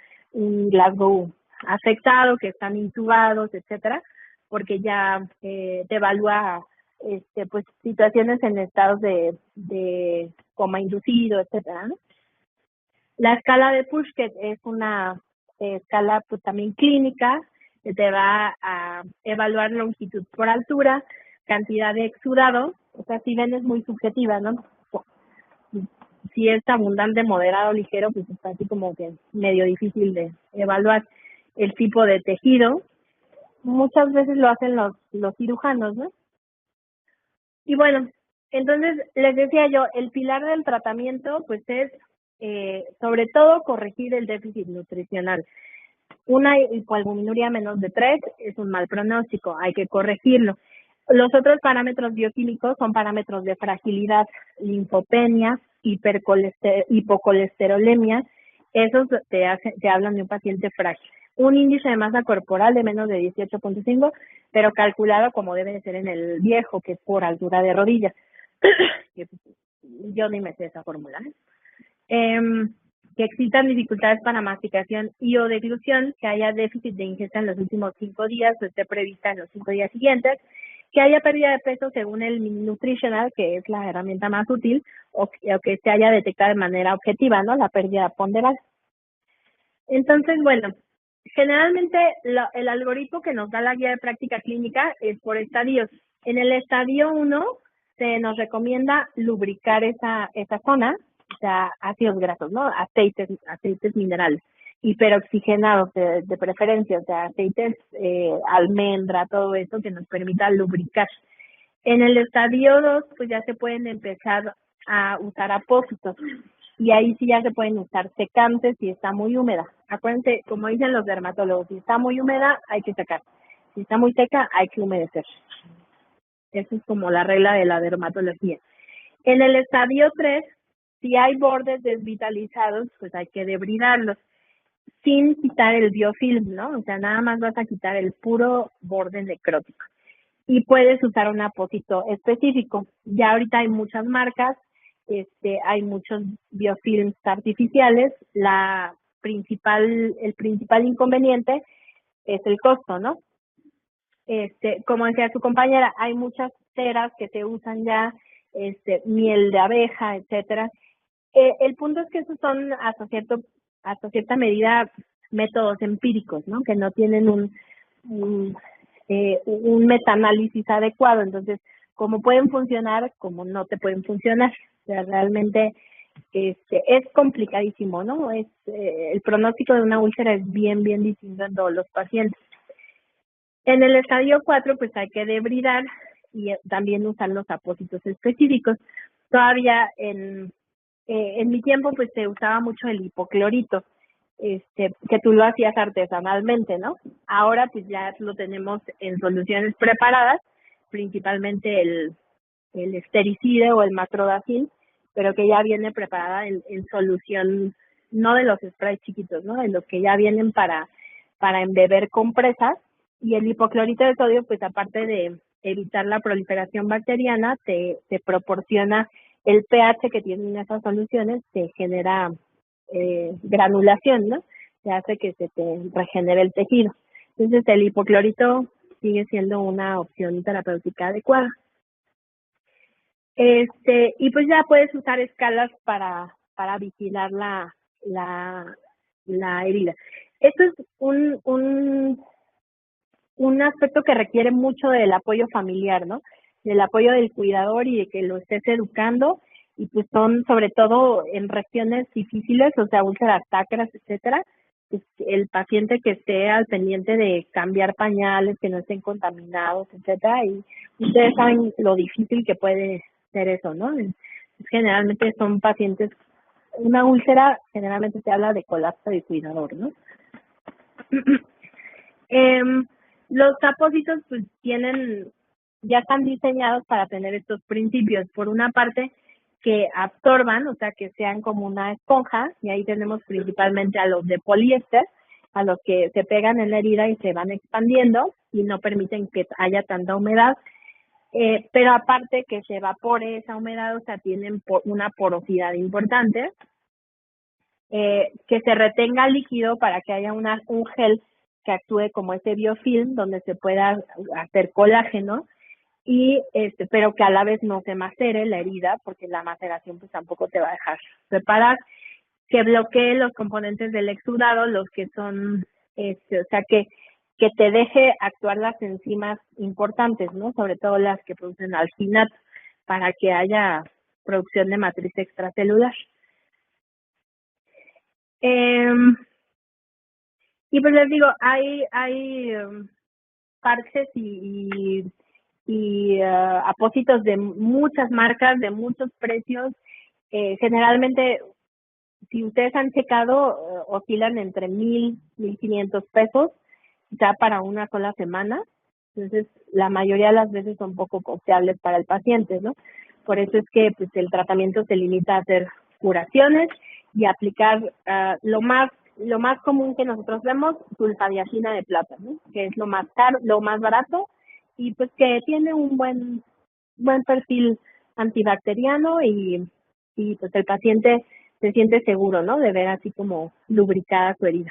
Glasgow afectado, que están intubados, etcétera, porque ya te evalúa pues situaciones en estados de coma inducido, etcétera, ¿no? La escala de Pushket es una escala pues también clínica se te va a evaluar longitud por altura, cantidad de exudado, o sea, si ven es muy subjetiva, ¿no? Si es abundante, moderado, ligero, pues está así como que medio difícil de evaluar. El tipo de tejido, muchas veces lo hacen los cirujanos, ¿no? Y bueno, entonces les decía yo, el pilar del tratamiento pues es sobre todo corregir el déficit nutricional. Una hipoalbuminuria menos de 3 es un mal pronóstico, hay que corregirlo. Los otros parámetros bioquímicos son parámetros de fragilidad, linfopenia, hipocolesterolemia, esos te hablan de un paciente frágil. Un índice de masa corporal de menos de 18.5, pero calculado como debe de ser en el viejo, que es por altura de rodillas. Yo ni me sé esa fórmula. Que existan dificultades para masticación y o deglución, que haya déficit de ingesta en los últimos 5 días o esté prevista en los 5 días siguientes, que haya pérdida de peso según el Nutritional, que es la herramienta más útil, o que se haya detectado de manera objetiva, ¿no? La pérdida ponderal. Entonces, bueno, generalmente el algoritmo que nos da la guía de práctica clínica es por estadios. En el estadio 1 se nos recomienda lubricar esa zona, o sea, ácidos grasos, ¿no? Aceites minerales, hiperoxigenados de preferencia, o sea, aceites, almendra, todo eso que nos permita lubricar. En el estadio 2, pues ya se pueden empezar a usar apósitos y ahí sí ya se pueden usar secantes si está muy húmeda. Acuérdense, como dicen los dermatólogos, si está muy húmeda hay que secar, si está muy seca hay que humedecer. Esa es como la regla de la dermatología. En el estadio 3, si hay bordes desvitalizados, pues hay que debridarlos sin quitar el biofilm, ¿no? O sea, nada más vas a quitar el puro borde necrótico. Y puedes usar un apósito específico. Ya ahorita hay muchas marcas, hay muchos biofilms artificiales. El principal inconveniente es el costo, ¿no? Como decía su compañera, hay muchas ceras que se usan ya, miel de abeja, etcétera. El punto es que esos son hasta cierta medida métodos empíricos, ¿no? Que no tienen un metaanálisis adecuado. Entonces, como pueden funcionar, como no te pueden funcionar. O sea, realmente es complicadísimo, ¿no? El pronóstico de una úlcera es bien distinto en todos los pacientes. En el estadio 4, pues hay que debridar y también usar los apósitos específicos. Todavía en mi tiempo, pues se usaba mucho el hipoclorito, que tú lo hacías artesanalmente, ¿no? Ahora, pues ya lo tenemos en soluciones preparadas, principalmente el estericide o el macrodacil, pero que ya viene preparada en solución, no de los sprays chiquitos, ¿no? De los que ya vienen para embeber compresas. Y el hipoclorito de sodio, pues aparte de evitar la proliferación bacteriana, te proporciona el pH que tienen esas soluciones, te genera granulación, ¿no? Se hace que se te regenere el tejido. Entonces el hipoclorito sigue siendo una opción terapéutica adecuada. Y pues ya puedes usar escalas para vigilar la herida. Esto es un aspecto que requiere mucho del apoyo familiar, ¿no? Del apoyo del cuidador y de que lo estés educando, y pues son sobre todo en regiones difíciles, o sea, úlceras sacras, etcétera, pues el paciente que esté al pendiente de cambiar pañales, que no estén contaminados, etcétera, y ustedes saben lo difícil que puede ser eso, ¿no? Generalmente son pacientes, una úlcera generalmente se habla de colapso de cuidador, ¿no? Los apósitos pues ya están diseñados para tener estos principios. Por una parte, que absorban, o sea, que sean como una esponja, y ahí tenemos principalmente a los de poliéster, a los que se pegan en la herida y se van expandiendo y no permiten que haya tanta humedad. Pero aparte que se evapore esa humedad, o sea, tienen una porosidad importante, que se retenga líquido para que haya un gel que actúe como ese biofilm donde se pueda hacer colágeno, y pero que a la vez no se macere la herida, porque la maceración pues tampoco te va a dejar reparar, que bloquee los componentes del exudado, los que son, o sea, que que te deje actuar las enzimas importantes, ¿no? Sobre todo las que producen alginato, para que haya producción de matriz extracelular. Y pues les digo, hay parches y apósitos de muchas marcas, de muchos precios. Generalmente, si ustedes han checado, oscilan entre 1,000, 1,500 pesos, ya para una sola semana. Entonces, la mayoría de las veces son poco costeables para el paciente, ¿no? Por eso es que pues el tratamiento se limita a hacer curaciones y aplicar lo más común que nosotros vemos, sulfadiazina de plata, ¿no? Que es lo más caro, lo más barato y pues que tiene un buen perfil antibacteriano y pues el paciente se siente seguro, ¿no? De ver así como lubricada su herida.